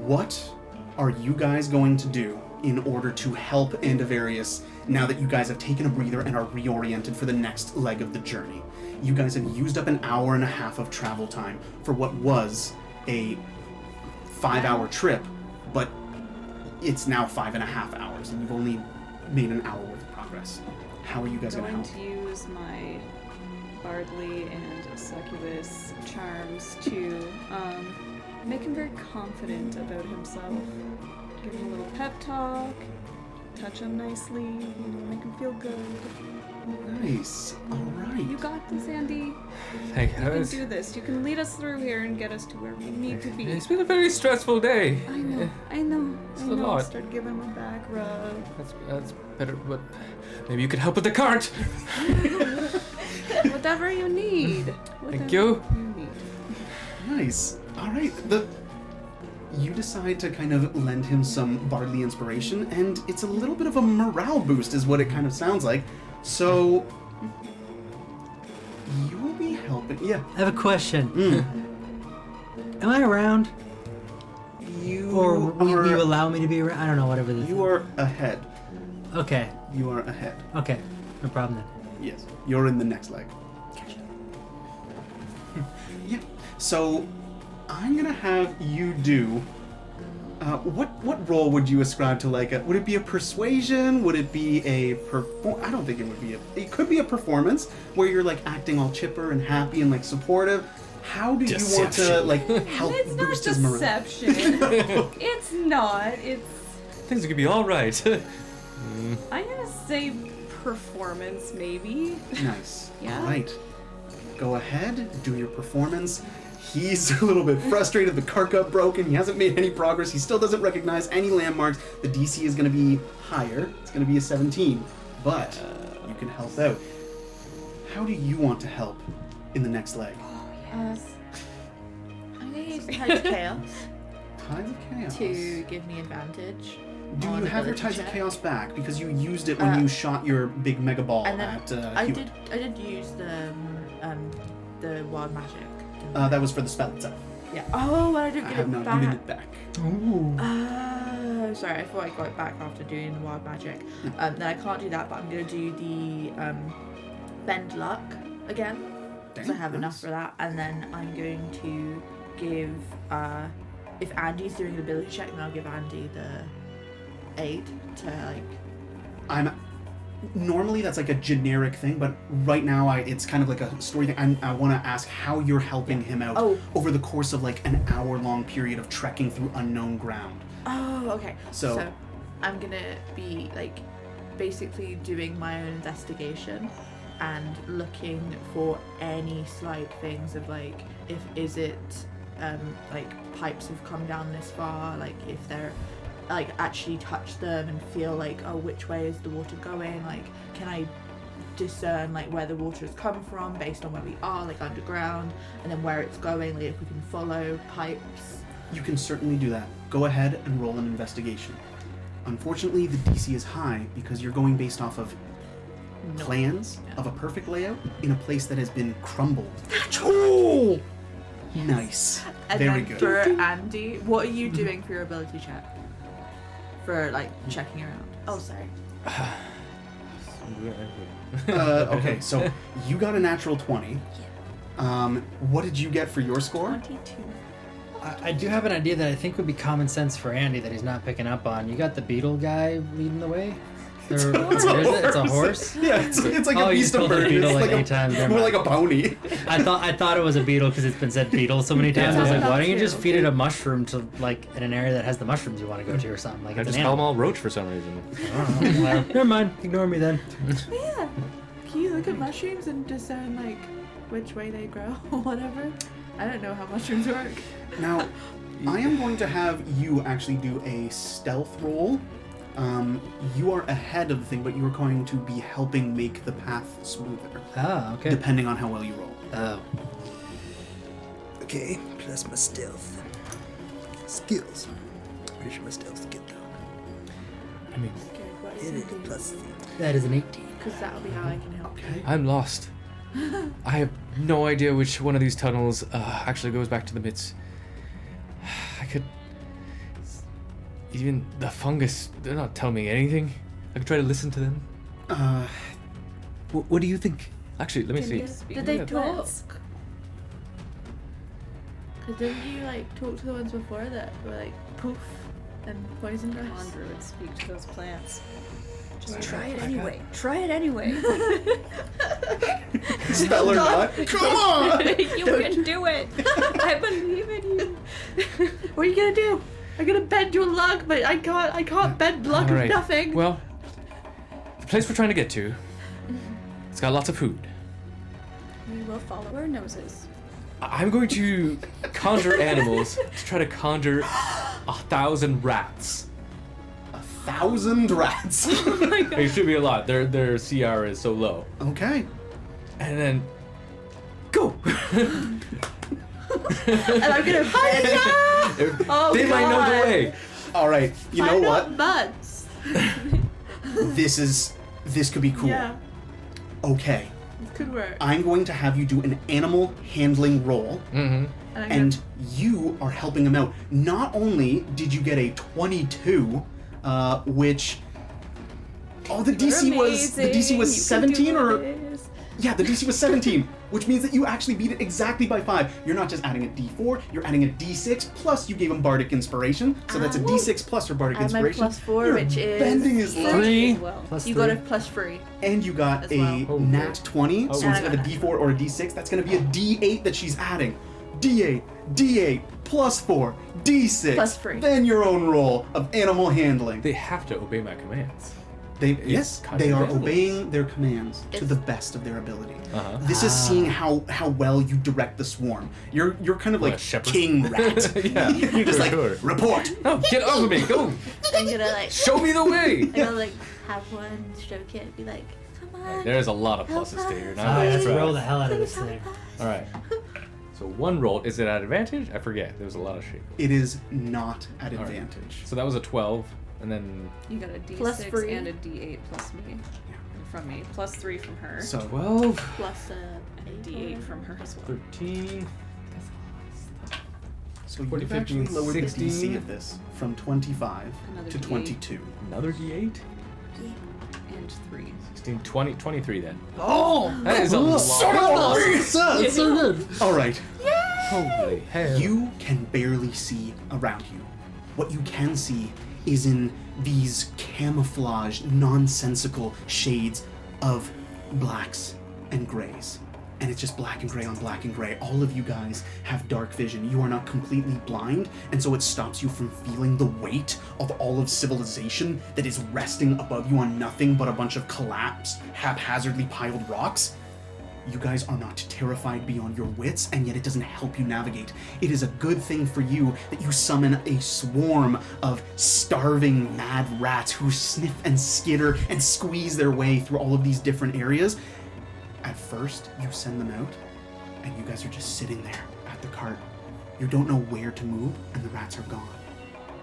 what are you guys going to do in order to help Andavarius now that you guys have taken a breather and are reoriented for the next leg of the journey? You guys have used up an hour and a half of travel time for what was a 5-hour trip, but it's now 5.5 hours, and you've only made an hour worth of progress. How are you guys I'm going to going help? to use my Bardley and Succubus charms to make him very confident about himself. Give him a little pep talk, touch him nicely, make him feel good. Nice. All right. You got this, Andy. Thank You can do this. You can lead us through here and get us to where we need to be. It's been a very stressful day. I know. I know. It's a lot. Start giving him a back rub. That's better, but maybe you could help with the cart. Whatever you need. Thank you. Whatever you need. Nice. All right. You decide to kind of lend him some Bardley inspiration, and it's a little bit of a morale boost, is what it kind of sounds like. So you will be helping. Yeah. I have a question. Am I around? You Or will are. you allow me to be around? I don't know, whatever this You are ahead. Okay, You are ahead. okay. No problem then. Yes. You're in the next leg. Yeah. So I'm gonna have you do. What role would you ascribe to, like, would it be a persuasion? Would it be a I don't think it would be it could be a performance where you're like acting all chipper and happy and like supportive. How do you want to Deception. like help It's not boost his morale? deception. It's not. It's. Things are gonna be all right. I'm gonna say performance, maybe. Nice. Yeah. All right. Go ahead, do your performance. He's a little bit frustrated. The cart got broken. He hasn't made any progress. He still doesn't recognize any landmarks. The DC is going to be higher. It's going to be a 17. But you can help out. How do you want to help in the next leg? I'm gonna use Tides of Chaos Tides of Chaos. to give me advantage. Do on you have your ability Tides of check. Chaos back? Because you used it when you shot your big mega ball And then at I Hewitt. did use the wild magic. That was for the spell itself. Yeah. Oh, but I didn't I get have it not back. given it back. Ooh. Oh, sorry. I thought I got it back after doing the wild magic. Then I can't do that, but I'm gonna do the bend luck again. So I have enough for that, and then I'm going to give if Andy's doing an ability check, then I'll give Andy the aid to like. Normally that's like a generic thing, but right now it's kind of like a story thing. I want to ask how you're helping him out over the course of like an hour-long period of trekking through unknown ground. Oh, okay. So I'm gonna be like basically doing my own investigation and looking for any slight things of like is it like pipes have come down this far, like if they're like actually touch them and feel like, oh, which way is the water going, like can I discern like where the water has come from based on where we are, like underground, and then where it's going, like if we can follow pipes. You can certainly do that. Go ahead and roll an investigation. Unfortunately, the DC is high because you're going based off of plans of a perfect layout in a place that has been crumbled. Oh! Nice. And Very then good. for Andy, what are you doing for your ability check? For like checking around. Oh, sorry. Okay, so you got a natural 20. What did you get for your score? 22. I do have an idea that I think would be common sense for Andy that he's not picking up on. You got the beetle guy leading the way? It's a horse? Yeah, it's like Oh, a you beast of told the burden. beetle It's like like 8 times. it's Never more mind. like a pony. I thought it was a beetle because it's been said beetle so many times. I was like, Yeah. why don't you just feed it a mushroom to like in an area that has the mushrooms you want to go to or something? Like I it's just an call them animal. all roach for some reason. Well, never mind. Ignore me then. Yeah. Can you look at mushrooms and discern like which way they grow or whatever? I don't know how mushrooms work. Now, I am going to have you actually do a stealth roll. You are ahead of the thing, but you are going to be helping make the path smoother, Ah, okay. depending on how well you roll. Oh. Okay, plus my stealth. Skills. Pretty sure my stealth's good though. I mean, Okay, what is It is it? plus That is an 18. Because that'll be how I can help. Okay. I'm lost. I have no idea which one of these tunnels actually goes back to the midst. I could... Even the fungus, they're not telling me anything. I could try to listen to them. What do you think? Actually, let me see. Did they Yeah. talk? Didn't you like talk to the ones before that were like poof and poisoned us? Conjure would speak to those plants. Just Right. try it anyway. Try it anyway. Spell or not? Come on! You can do it. I believe in you. What are you gonna do? I'm gonna bend your lug, but I can't bend lug All of right. nothing. Well, the place we're trying to get to, it's got lots of food. We will follow our noses. I'm going to conjure animals to try to conjure 1,000 rats. 1,000 rats. It should be a lot. Their CR is so low. Okay. And then go. And I'm gonna bend. Oh, They might know the God. way. All right. You know I'm what? not nuts. This could be cool. Yeah, Okay. this could work. I'm going to have you do an animal handling roll, Mm-hmm. And I'm and you are helping him out. Not only did you get a 22, which the DC was 17 or yeah, the DC was 17, which means that you actually beat it exactly by 5. You're not just adding a D4, you're adding a D6 plus you gave him bardic inspiration, so that's a D6 plus your bardic And my inspiration. +4, You're which is bending his luck. 3 as well. plus You 3. got a +3. And you got As a well. nat 20, so Oh, instead of a yeah. D4 or a D6, that's going to be a D8 that she's adding. D8, D8, +4, D6, +3. then your own roll of animal handling. They have to obey my commands. Yes, kind they of are animals. obeying their commands to It's- the best of their ability. Uh-huh. This is seeing how well you direct the swarm. You're kind of Like like a shepherd? king rat. Yeah, You're just for like, sure. report. No, get off of me. Go. I'm gonna like, Show me the way. I'm gonna like have one stroke it and be like, come on. There's a lot of pluses to here. Now Alright, let's that's roll the right. hell out of this thing. All right. So one roll. Is it at advantage? I forget. There was a lot of shit. It is not at All right. advantage. So that was a 12, and then You got a D6 +3. and a D8 plus me. From me. +3 from her. So 12, Plus and a D8 from her as well. 13. So 40, you've actually 15, lowered the 16. DC of this from 25 Another to D8. 22. Another D8. And 3. 16, 20, 23 then. Oh! That is a lot. It's so good. All right. Holy hell. You can barely see around you. What you can see is in these camouflaged, nonsensical shades of blacks and grays. And it's just black and gray on black and gray. All of you guys have dark vision. You are not completely blind, and so it stops you from feeling the weight of all of civilization that is resting above you on nothing but a bunch of collapsed, haphazardly piled rocks. You guys are not terrified beyond your wits, and yet it doesn't help you navigate. It is a good thing for you that you summon a swarm of starving mad rats who sniff and skitter and squeeze their way through all of these different areas. At first, you send them out, and you guys are just sitting there at the cart. You don't know where to move, and the rats are gone.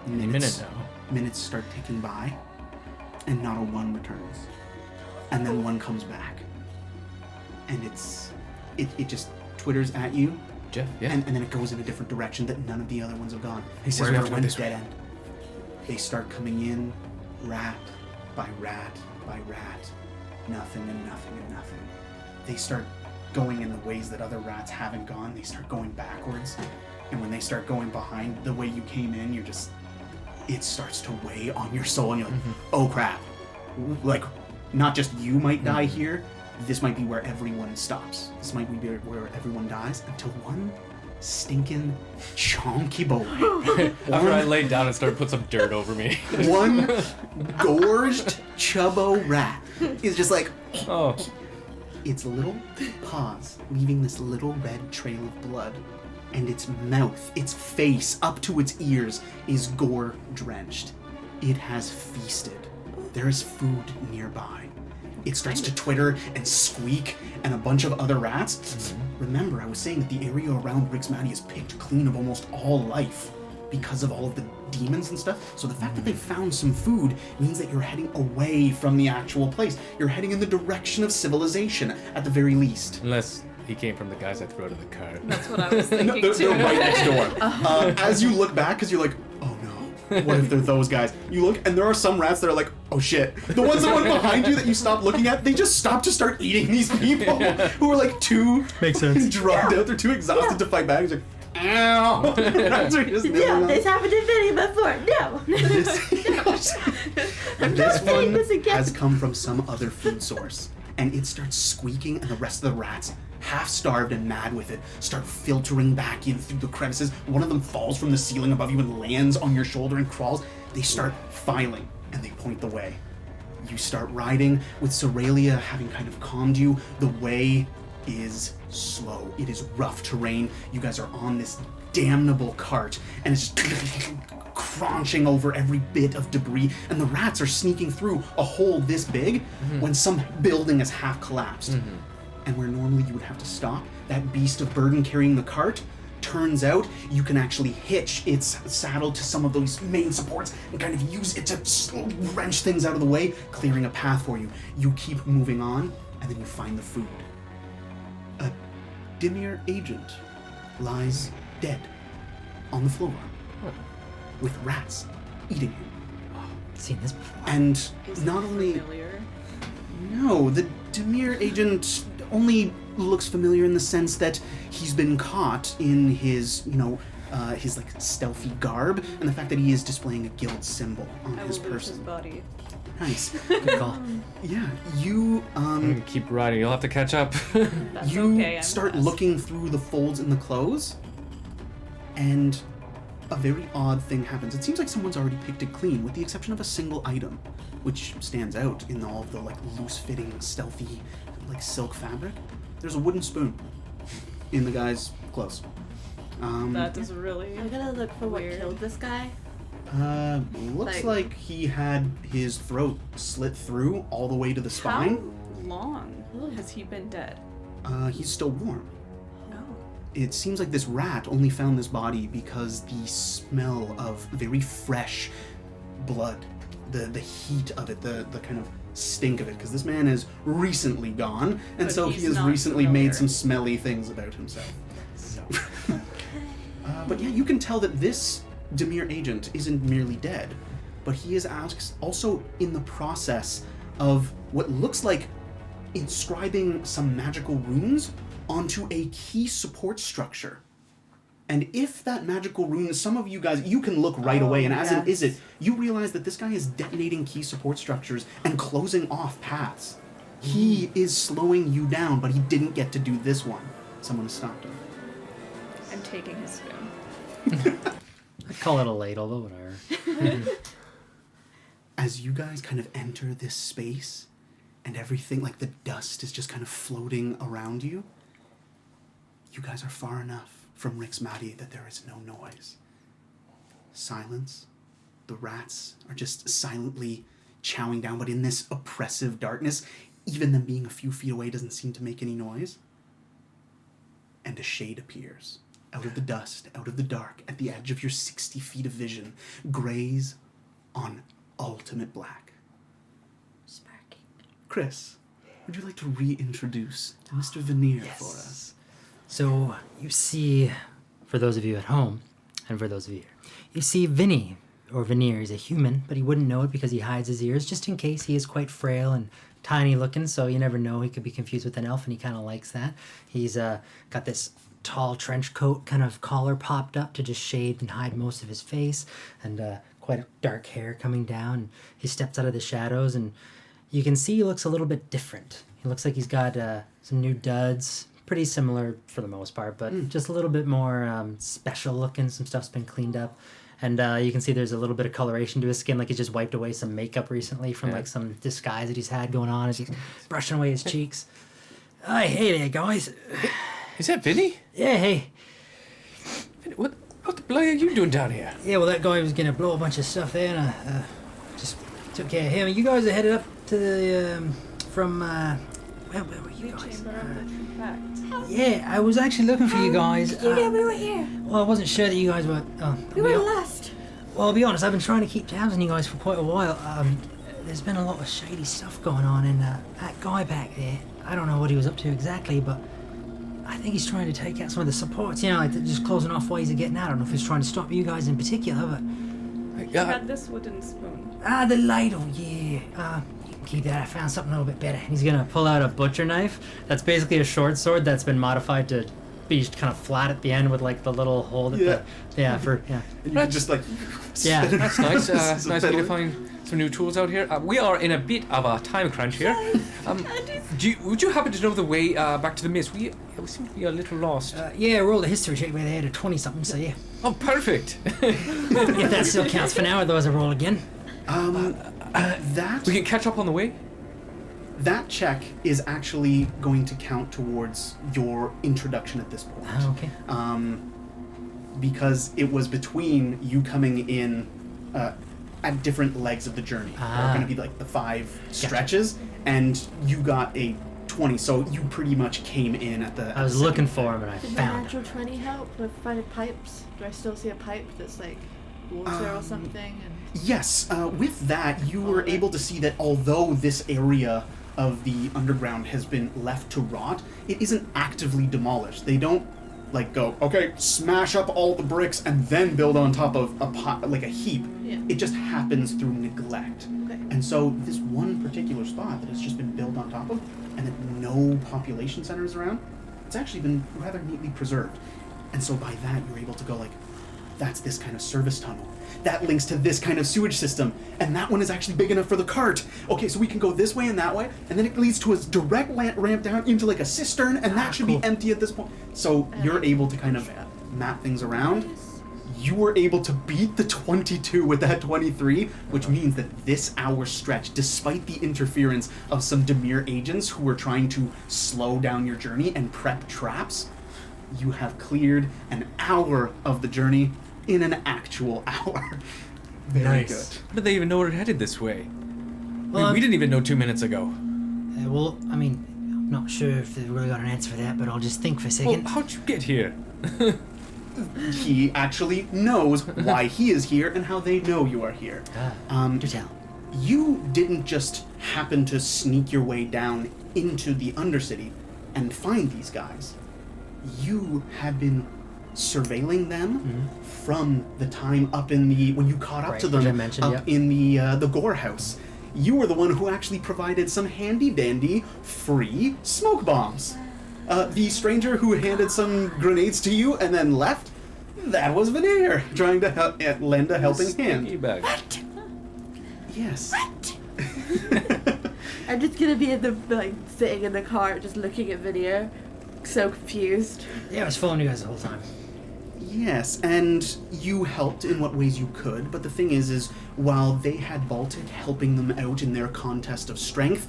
Any minute now. Minutes start ticking by, and not a one returns. And then one comes back. And it just twitters at you, Jeff, yeah. and then it goes in a different direction that none of the other ones have gone. He says we Wherever have to go went this way. dead end. They start coming in, rat by rat by rat, nothing and nothing and nothing. They start going in the ways that other rats haven't gone. They start going backwards, and when they start going behind the way you came in, it starts to weigh on your soul, and you're like, oh crap. Like, not just you might die here, this might be where everyone stops. This might be where everyone dies until one stinking chonky boy. After I laid down and started putting some dirt over me. One gorged chubbo rat is just like, Oh. its little paws leaving this little red trail of blood, and its mouth, its face, up to its ears is gore drenched. It has feasted. There is food nearby. It starts to twitter and squeak, and a bunch of other rats. Remember, I was saying that the area around Rigsmati is picked clean of almost all life because of all of the demons and stuff. So the fact that they found some food means that you're heading away from the actual place. You're heading in the direction of civilization, at the very least. Unless he came from the guys I threw out of the car. That's what I was thinking No, they're too. right next door. As you look back, because you're like, oh no, what if they're those guys? You look, and there are some rats that are like, oh shit. The ones that went behind you that you stopped looking at, they just stopped to start eating these people who are like too Makes sense. drugged out. They're too exhausted to fight back. It's like, ow. Rats are just nibbling No, on this happened to Vinny before. No. This not saying one this again. has come from some other food source, and it starts squeaking, and the rest of the rats, half starved and mad with it, start filtering back in through the crevices. One of them falls from the ceiling above you and lands on your shoulder and crawls. They start filing, and they point the way. You start riding, with Soralia having kind of calmed you. The way is slow. It is rough terrain. You guys are on this damnable cart, and it's just crunching over every bit of debris, and the rats are sneaking through a hole this big when some building is half collapsed. And where normally you would have to stop, that beast of burden carrying the cart, turns out you can actually hitch its saddle to some of those main supports and kind of use it to wrench things out of the way, clearing a path for you. You keep moving on, and then you find the food. A Dimir agent lies dead on the floor with rats eating him. Seen this before. And Is not it only... familiar? No, the Dimir agent only looks familiar in the sense that he's been caught in his, his like stealthy garb, and the fact that he is displaying a guild symbol on I his will lose person. his body. Nice. Good call. Yeah, you I'm gonna keep riding. You'll have to catch up. That's you okay, I'm start fast. looking through the folds in the clothes, and a very odd thing happens. It seems like someone's already picked it clean, with the exception of a single item, which stands out in all of the like loose-fitting, stealthy, like silk fabric. There's a wooden spoon in the guy's clothes. That is really I'm gonna look for what weird. killed this guy. Looks like he had his throat slit through all the way to the spine. How long has he been dead? He's still warm. No. It seems like this rat only found this body because the smell of very fresh blood, the heat of it, the kind of stink of it, because this man is recently gone, and But so he's he has not recently familiar. made some smelly things about himself. So. But yeah, you can tell that this Dimir agent isn't merely dead, but he is also in the process of what looks like inscribing some magical runes onto a key support structure. And if that magical rune, some of you guys, you can look right away, and as it is it, you realize that this guy is detonating key support structures and closing off paths. He is slowing you down, but he didn't get to do this one. Someone has stopped him. I'm taking his spoon. I'd call it a ladle, but whatever. As you guys kind of enter this space, and everything, like the dust is just kind of floating around you, you guys are far enough from Rick's Maddie that there is no noise. Silence. The rats are just silently chowing down, but in this oppressive darkness, even them being a few feet away doesn't seem to make any noise. And a shade appears, out of the dust, out of the dark, at the edge of your 60 feet of vision, grays on ultimate black. Sparky. Chris, would you like to reintroduce Mr. Veneer for us? So you see, for those of you at home, and for those of you here, you see Vinny, or Veneer. He's a human, but he wouldn't know it because he hides his ears, just in case. He is quite frail and tiny looking, so you never know. He could be confused with an elf, and he kind of likes that. He's got this tall trench coat, kind of collar popped up to just shade and hide most of his face, and quite dark hair coming down. He steps out of the shadows, and you can see he looks a little bit different. He looks like he's got some new duds, pretty similar for the most part, but just a little bit more special looking. Some stuff's been cleaned up. And you can see there's a little bit of coloration to his skin, like he's just wiped away some makeup recently from like some disguise that he's had going on as he's brushing away his cheeks. Hey there, guys. Is that Vinny? Yeah, hey. What the bloody are you doing down here? Yeah, well, that guy was going to blow a bunch of stuff there, and I just took care of him. You guys are headed up to the, from, where were you guys? Chamber of the Pact. Yeah, I was actually looking for you guys. You know we were here. Well, I wasn't sure that you guys were... We were lost. Well, I'll be honest, I've been trying to keep tabs on you guys for quite a while. There's been a lot of shady stuff going on, and that guy back there, I don't know what he was up to exactly, but I think he's trying to take out some of the supports, you know, like just closing off ways of getting out. I don't know if he's trying to stop you guys in particular, but... He had this wooden spoon. the ladle, yeah. You can keep that. I found something a little bit better. He's gonna pull out a butcher knife. That's basically a short sword that's been modified to be kind of flat at the end with like the little hole that And you can just like Yeah. spin it That's nice. around. It's nice of you to find some new tools out here. We are in a bit of a time crunch here. Would you happen to know the way back to the mist? We seem to be a little lost. yeah, rolled a history check where they had a 20 something, so yeah. Oh, perfect. If that still counts for now, otherwise I roll again. That We can catch up on the way. that check is actually going to count towards your introduction at this point. Oh, okay. Because it was between you coming in at different legs of the journey. There are going to be like the 5 stretches, and you got a 20, so you pretty much came in at the. I was looking for him and I Did the found him. natural 20 help with finding pipes? Do I still see a pipe that's like water or something? And Yes, with that, you were able to see that although this area of the underground has been left to rot, it isn't actively demolished. They don't like go, okay, smash up all the bricks and then build on top of a pot, like a heap. Yeah. It just happens through neglect. Okay. And so this one particular spot that has just been built on top of, and that no population centers around, it's actually been rather neatly preserved. And so by that, you're able to go like, that's this kind of service tunnel. That links to this kind of sewage system, and that one is actually big enough for the cart. Okay, so we can go this way and that way, and then it leads to a direct ramp down into like a cistern, and that should be empty at this point. So you're able to kind of map things around. You were able to beat the 22 with that 23, which means that this hour stretch, despite the interference of some Demir agents who were trying to slow down your journey and prep traps, you have cleared an hour of the journey in an actual hour. Very Nice. good. How did they even know we're headed this way? Well, we didn't even know 2 minutes ago. well, I mean, I'm not sure if they really got an answer for that, but I'll just think for a Well, second. how'd you get here? He actually knows why he is here and how they know you are here. Do tell. You didn't just happen to sneak your way down into the Undercity and find these guys. You had been surveilling them from the time up in the when you caught up Right, to which I them mentioned, up yep. in the Gore house. You were the one who actually provided some handy dandy free smoke bombs. The stranger who handed some grenades to you and then left, that was Veneer trying to lend a helping hand. Sneaky bag. Yes. I'm just gonna be in the like sitting in the cart, just looking at video, so confused. Yeah, I was following you guys the whole time. Yes, and you helped in what ways you could, but the thing is while they had Baltic helping them out in their contest of strength,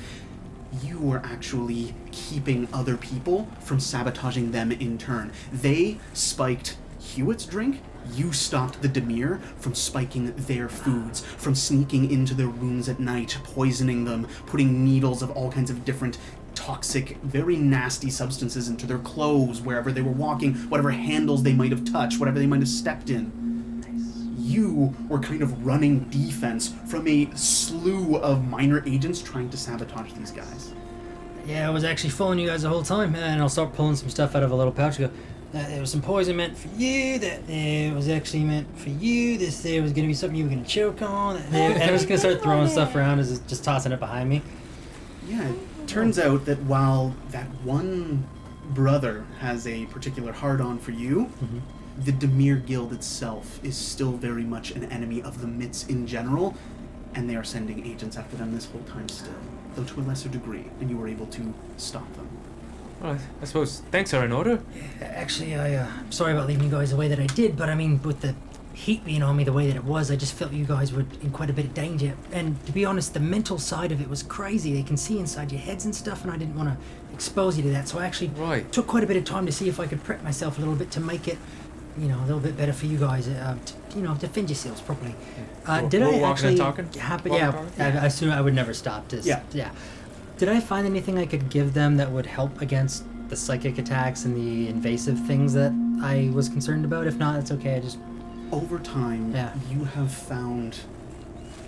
you were actually keeping other people from sabotaging them in turn. They spiked Hewitt's drink, you stopped the Demir from spiking their foods, from sneaking into their rooms at night, poisoning them, putting needles of all kinds of different toxic, very nasty substances into their clothes, wherever they were walking, whatever handles they might have touched, whatever they might have stepped in. You were kind of running defense from a slew of minor agents trying to sabotage these guys. Yeah, I was actually following you guys the whole time, and I'll start pulling some stuff out of a little pouch. Go, there was some poison meant for you. That there was actually meant for you. This there was gonna be something you were gonna choke on. And I was gonna start throwing stuff around, as just tossing it behind me. Yeah, it turns out that while that one brother has a particular hard-on for you, the Demir Guild itself is still very much an enemy of the Mitts in general, and they are sending agents after them this whole time still, though to a lesser degree, and you were able to stop them. Well, I suppose thanks are in order. Actually, I'm sorry about leaving you guys the way that I did, but I mean, with the heat being on me the way that it was, I just felt you guys were in quite a bit of danger. And to be honest, the mental side of it was crazy. They can see inside your heads and stuff, and I didn't want to expose you to that. So I actually took quite a bit of time to see if I could prep myself a little bit to make it, you know, a little bit better for you guys, to, you know, defend yourselves properly. Did I actually happen? Yeah, I assume I would never stop to. Yeah. Did I find anything I could give them that would help against the psychic attacks and the invasive things that I was concerned about? If not, that's okay. I just. Over time, you have found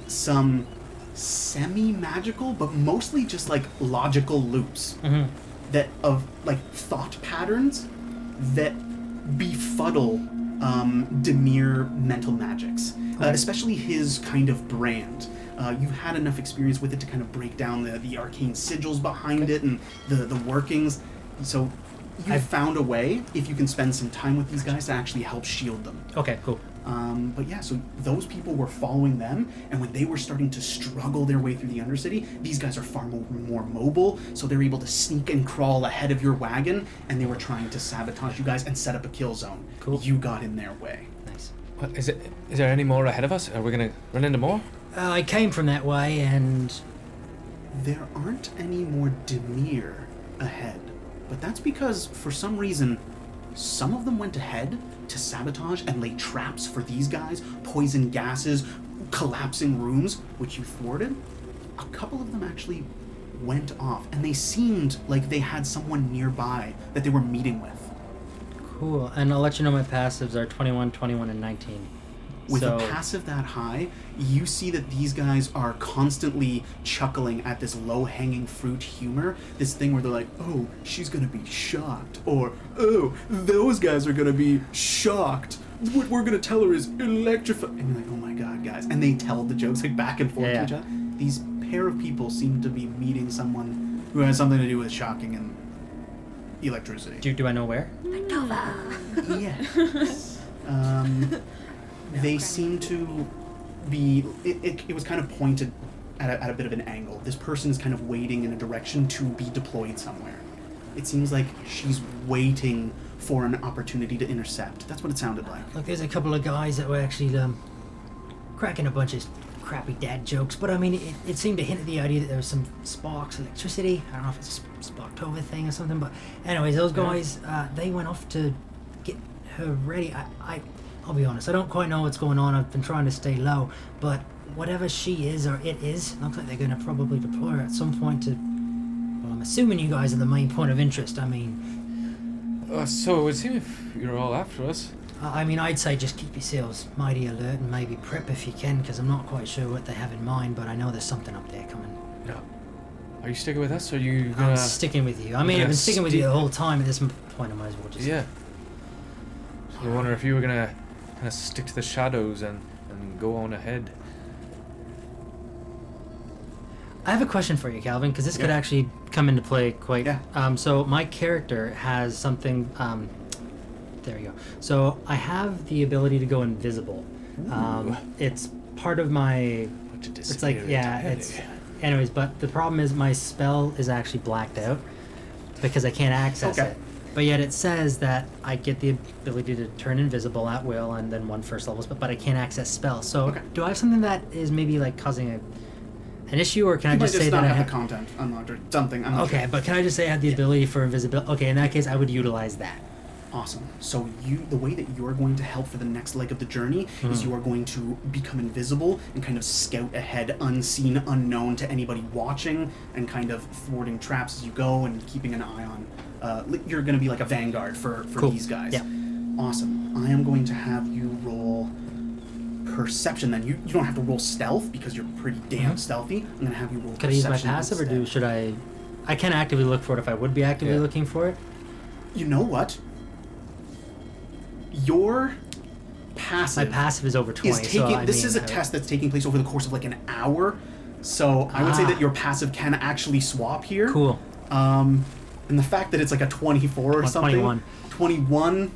some semi-magical, but mostly just like logical loops that of like thought patterns that befuddle Demir mental magics, especially his kind of brand. You've had enough experience with it to kind of break down the arcane sigils behind it and the workings. So You found a way, if you can spend some time with these guys, to actually help shield them. Okay, cool. But yeah, so those people were following them, and when they were starting to struggle their way through the Undercity, these guys are far more mobile, so they're able to sneak and crawl ahead of your wagon, and they were trying to sabotage you guys and set up a kill zone. Cool. You got in their way. Nice. What, is there any more ahead of us? Are we gonna run into more? I came from that way, and There aren't any more Demir ahead, but that's because, for some reason, some of them went ahead to sabotage and lay traps for these guys, poison gases, collapsing rooms, which you thwarted. A couple of them actually went off, and they seemed like they had someone nearby that they were meeting with. cool. And I'll let you know my passives are 21, 21, and 19. With So- a passive that high, you see that these guys are constantly chuckling at this low-hanging fruit humor. This thing where they're like, oh, she's gonna be shocked. Or, oh, those guys are gonna be shocked. What we're gonna tell her is electrified. And you're like, oh my god, guys. And they tell the jokes like back and forth to each other. These pair of people seem to be meeting someone who has something to do with shocking and electricity. Do I know where? Yes. They seem to be. It was kind of pointed at a bit of an angle. This person is kind of waiting in a direction to be deployed somewhere. It seems like she's waiting for an opportunity to intercept. That's what it sounded like. Look, there's a couple of guys that were actually cracking a bunch of crappy dad jokes, but I mean, it seemed to hint at the idea that there was some sparks, electricity. I don't know if it's a Sparktober thing or something, but anyways, those guys, they went off to get her ready. I'll be honest, I don't quite know what's going on. I've been trying to stay low, but whatever she is or it is, looks like they're going to probably deploy her at some point to. Well, I'm assuming you guys are the main point of interest. I mean, So it would seem if you're all after us. I mean, I'd say just keep yourselves mighty alert and maybe prep if you can, because I'm not quite sure what they have in mind, but I know there's something up there coming. Yeah. Are you sticking with us, or are you gonna? I'm sticking with you. I mean, gonna I've been sticking with you stick- the whole time. At this point, I might as well just. Yeah. So I wonder if you were gonna kind of stick to the shadows and go on ahead. I have a question for you, Calvin, because this could actually come into play quite. Yeah. So my character has something. There you go. So I have the ability to go invisible. It's part of my. It's like it's. Anyways, but the problem is my spell is actually blacked out because I can't access it. But yet it says that I get the ability to turn invisible at will and then one first level spell, but I can't access spells. So do I have something that is maybe like causing an issue, or can I just say that I have have the content unlocked or something? I'm not Okay, sure. but can I just say I have the ability for invisibility? Okay, in that case, I would utilize that. Awesome. So the way that you're going to help for the next leg of the journey is you are going to become invisible and kind of scout ahead, unseen, unknown to anybody watching, and kind of thwarting traps as you go and keeping an eye on. You're going to be like a vanguard for these guys. Yeah. Awesome. I am going to have you roll perception then. You don't have to roll stealth because you're pretty damn stealthy. I'm going to have you roll Can I use perception my passive, instead. or should I? I can actively look for it if I would be actively looking for it. You know what? Your passive. My passive is over 20. Is taking, so I this mean, is a test that's taking place over the course of like an hour, so I would say that your passive can actually swap here. Cool. And the fact that it's like a 24 or something. 21. 21.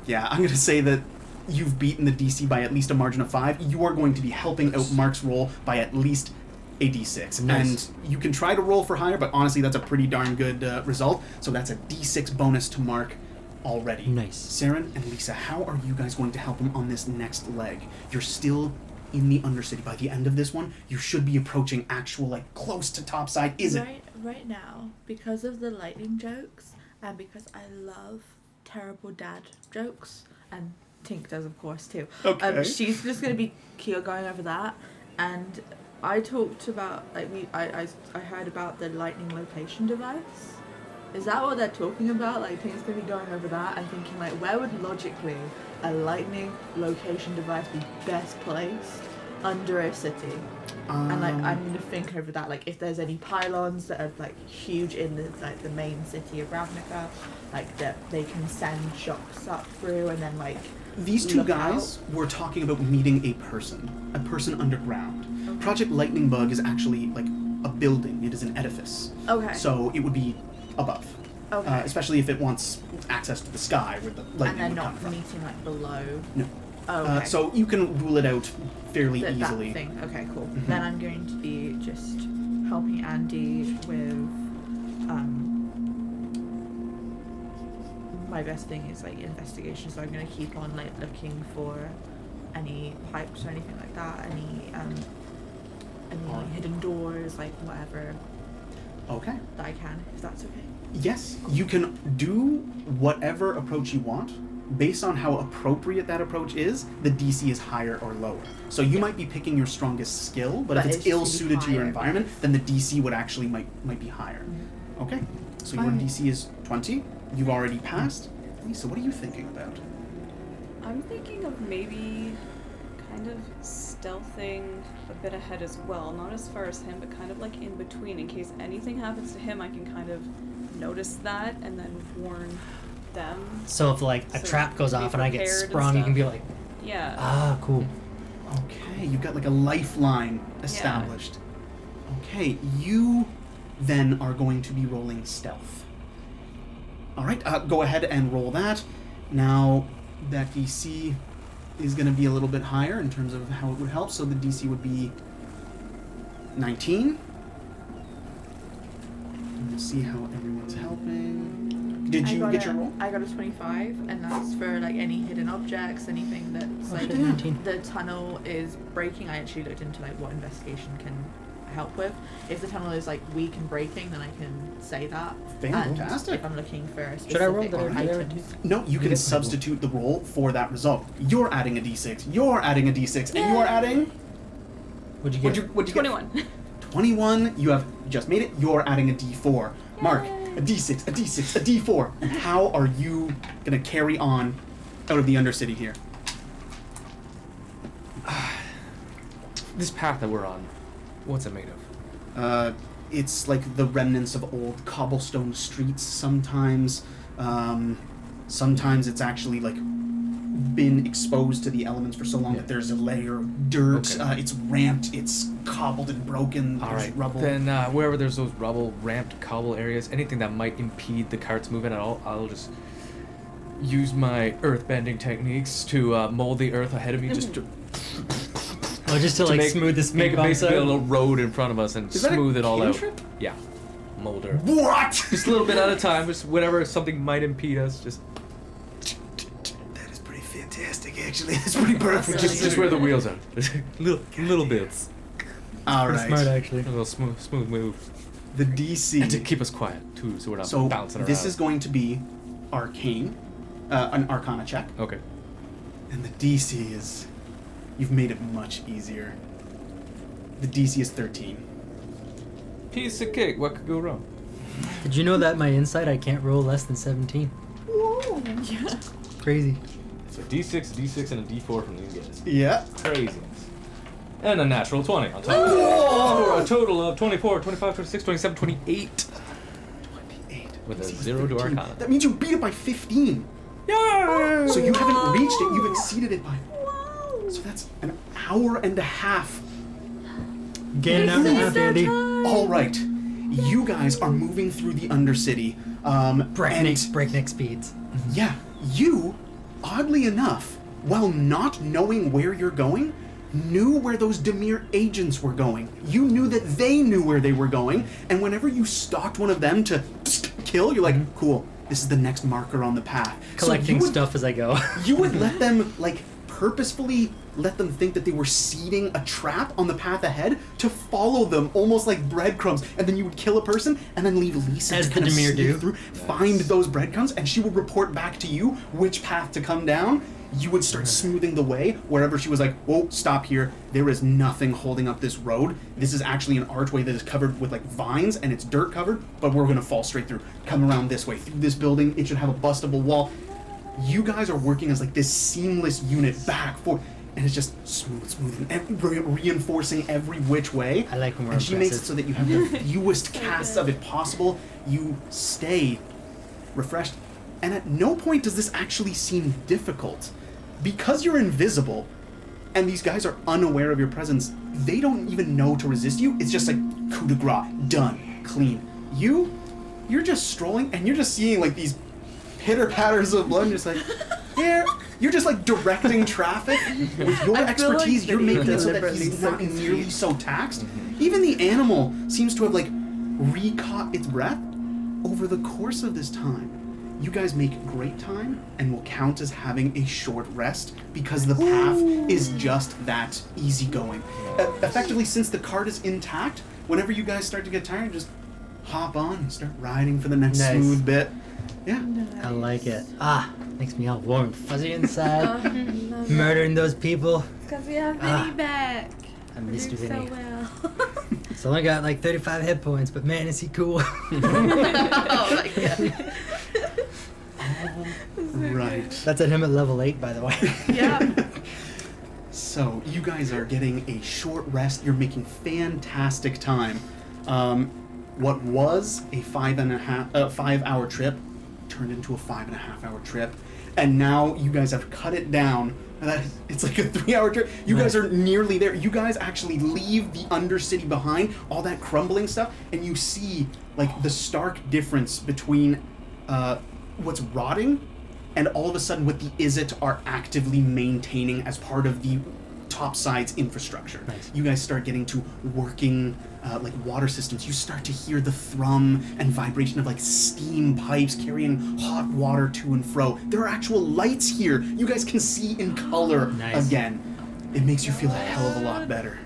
Yeah, I'm gonna say that you've beaten the DC by at least a margin of 5. You are going to be helping out Mark's roll by at least a D6. Nice. And you can try to roll for higher, but honestly, that's a pretty darn good result. So that's a D6 bonus to Mark already. Nice. Saren and Lisa, how are you guys going to help him on this next leg? You're still in the Undercity. By the end of this one, you should be approaching actual, like, close to topside. Is it? Right now, because of the lightning jokes, and because I love terrible dad jokes, and Tink does, of course, too. Okay. She's just going to be going over that, and I talked about, like, I heard about the lightning location device. Is that what they're talking about? Like, Tink's going to be going over that and thinking, like, where would logically a lightning location device be best placed under a city? And like, I'm going to think over that, like, if there's any pylons that are like huge in the main city of Ravnica, like that they can send shocks up through, and then like These two look guys were talking about meeting a person underground. Okay. Project Lightning Bug is actually like a building. It is an edifice. Okay. So it would be above. Okay. Especially if it wants access to the sky where the And lightning they're would come not from. meeting like below. No. Oh, okay. So you can rule it out fairly That easily. thing. Okay, cool. Mhm. Then I'm going to be just helping Andy with my best thing is like investigation, so I'm gonna keep on like looking for any pipes or anything like that, any Alright. hidden doors, like whatever Okay. that I can, if that's okay. Yes, you can do whatever approach you want. Based on how appropriate that approach is, the DC is higher or lower. So you might be picking your strongest skill, but if But it's it should be ill-suited to your higher. environment, then the DC would actually might be higher. Okay, so your Fine. DC is 20. You've already passed. Lisa, what are you thinking about? I'm thinking of maybe kind of stealthing a bit ahead as well. Not as far as him, but kind of like in between. In case anything happens to him, I can kind of notice that and then warn them. So if like a So trap goes be off and I get prepared and sprung, you can be stuff. like, Yeah. ah, cool. Okay, you've got like a lifeline established. Okay, you then are going to be rolling stealth. All right, go ahead and roll that. Now, that DC is going to be a little bit higher in terms of how it would help, so the DC would be 19. And we'll see how everyone's helping. Did you get your roll? I got a 25, and that's for like any hidden objects, anything that's Oh, like shit, 19. the tunnel is breaking. I actually looked into like what investigation can help with. If the tunnel is like weak and breaking, then I can say that. Fantastic. And if I'm looking for a specific Should I roll that items. No, you can get my substitute the roll for that result. You're adding a D6, you're adding a D6, and you're adding... What'd you get? What'd you get? 21. 21, you have just made it, you're adding a D4. Mark, a D6, a D6, a D4. And how are you gonna carry on out of the Undercity here? This path that we're on, what's it made of? It's like the remnants of old cobblestone streets sometimes. Sometimes it's actually like been exposed to the elements for so long that there's a layer of dirt. Okay. It's ramped, it's cobbled and broken, All there's right. rubble. Then wherever there's those rubble, ramped cobble areas, anything that might impede the cart's movement at all, I'll just use my earth-bending techniques to mold the earth ahead of me, just to Oh, just to like make, smooth the speed make bumps basically a out? little road in front of us and Is that a smooth it all out. cantrip? Yeah, mold earth. What? Just a little bit at a time, just whenever something might impede us, just That is pretty fantastic, actually. That's pretty perfect. just where the wheels are. little bits. All Pretty right. smart, actually. A little smooth move. The DC. And to keep us quiet too, so we're not So bouncing around. this is going to be arcane, an Arcana check, okay. and the DC is. You've made it much easier. The DC is 13. Piece of cake. What could go wrong? Did you know that my insight I can't roll less than 17? Whoa. Yeah. Crazy. So D6, and a D4 from these guys. Yeah. Craziness. And a natural 20 on top of it. For a total of 24, 25, 26, 27, 28. 28. With a DC is 0 to 13. Arcana. That means you beat it by 15. Yay! So you haven't reached it. You've exceeded it by. So that's an hour and a half. Get an hour and a half, Andy. All right. You guys are moving through the Undercity. Breakneck speeds. Yeah, you, oddly enough, while not knowing where you're going, knew where those Demir agents were going. You knew that they knew where they were going, and whenever you stalked one of them to kill, you're like, cool, this is the next marker on the path. Collecting so stuff as I go. You would let them, like, purposefully let them think that they were seeding a trap on the path ahead to follow them, almost like breadcrumbs, and then you would kill a person and then leave Lisa As to the kind of Demir sneak do. through, find those breadcrumbs, and she would report back to you which path to come down. You would start smoothing the way wherever she was like, "Whoa, stop here! There is nothing holding up this road. This is actually an archway that is covered with like vines and it's dirt covered, but we're gonna fall straight through. Come around this way through this building. It should have a bustable wall." You guys are working as like this seamless unit back forth. And it's just smoothing, and reinforcing every which way. I like when we're And she makes it impressive. so that you have the fewest casts of it possible. You stay refreshed. And at no point does this actually seem difficult. Because you're invisible, and these guys are unaware of your presence, they don't even know to resist you. It's just like, coup de grace, done, clean. You you're just strolling and you're just seeing like these pitter patters of blood and just like, here. You're just like directing traffic with your expertise. You're making it so that he's not nearly so taxed. Even the animal seems to have like re-caught its breath. Over the course of this time, you guys make great time and will count as having a short rest because the path is just that easygoing. Effectively, since the cart is intact, whenever you guys start to get tired, just hop on and start riding for the next smooth bit. Yeah. I like it. Makes me all warm and fuzzy inside. Murdering those people. Because we have Vinny back. I missed you, Doing Vinny. so well. It's only got like 35 hit points, but man, is he cool. Oh my god. Right. That's at him at level 8, by the way. Yeah. So you guys are getting a short rest. You're making fantastic time. What was a 5 hour trip turned into a 5.5 hour trip, and now you guys have cut it down. It's like a 3 hour trip. You guys are nearly there. You guys actually leave the Undercity behind, all that crumbling stuff, and you see like the stark difference between what's rotting and all of a sudden what the Izzet are actively maintaining as part of the topsides infrastructure. Nice. You guys start getting to working like water systems. You start to hear the thrum and vibration of like steam pipes carrying hot water to and fro. There are actual lights here. You guys can see in color again. It makes you feel a hell of a lot better.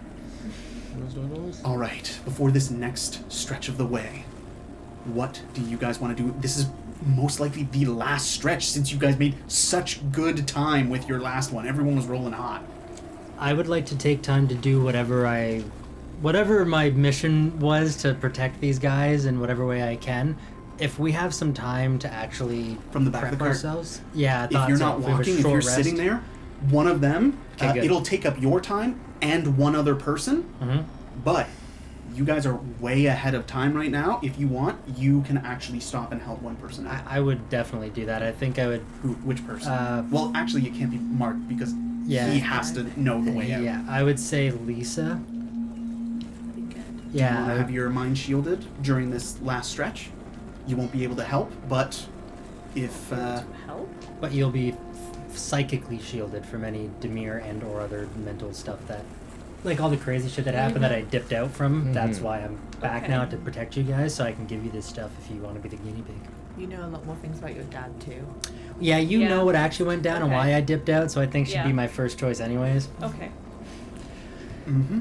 All right, before this next stretch of the way, what do you guys want to do? This is most likely the last stretch since you guys made such good time with your last one. Everyone was rolling hot. I would like to take time to do whatever my mission was to protect these guys in whatever way I can. If we have some time to actually From the back prep of the cart? ourselves, yeah. I If thought you're so. not We have a walking, if short you're rest. sitting there, one of them, Okay, good. it'll take up your time and one other person. Mhm. But you guys are way ahead of time right now. If you want, you can actually stop and help one person out. I would definitely do that. I think I would. Which person? Well, actually, it can't be marked because Yeah. he has to know the way out. Yeah, I would say Lisa. Do you Yeah. want to have your mind shielded during this last stretch? You won't be able to help, but if Help? But you'll be psychically shielded from any Demir and or other mental stuff that, like all the crazy shit that happened that I dipped out from. That's why I'm back Okay. now to protect you guys, so I can give you this stuff if you want to be the guinea pig. You know a lot more things about your dad too. Yeah, you Yeah. know what actually went down and Okay. why I dipped out, so I think should be Yeah. my first choice anyways. Okay.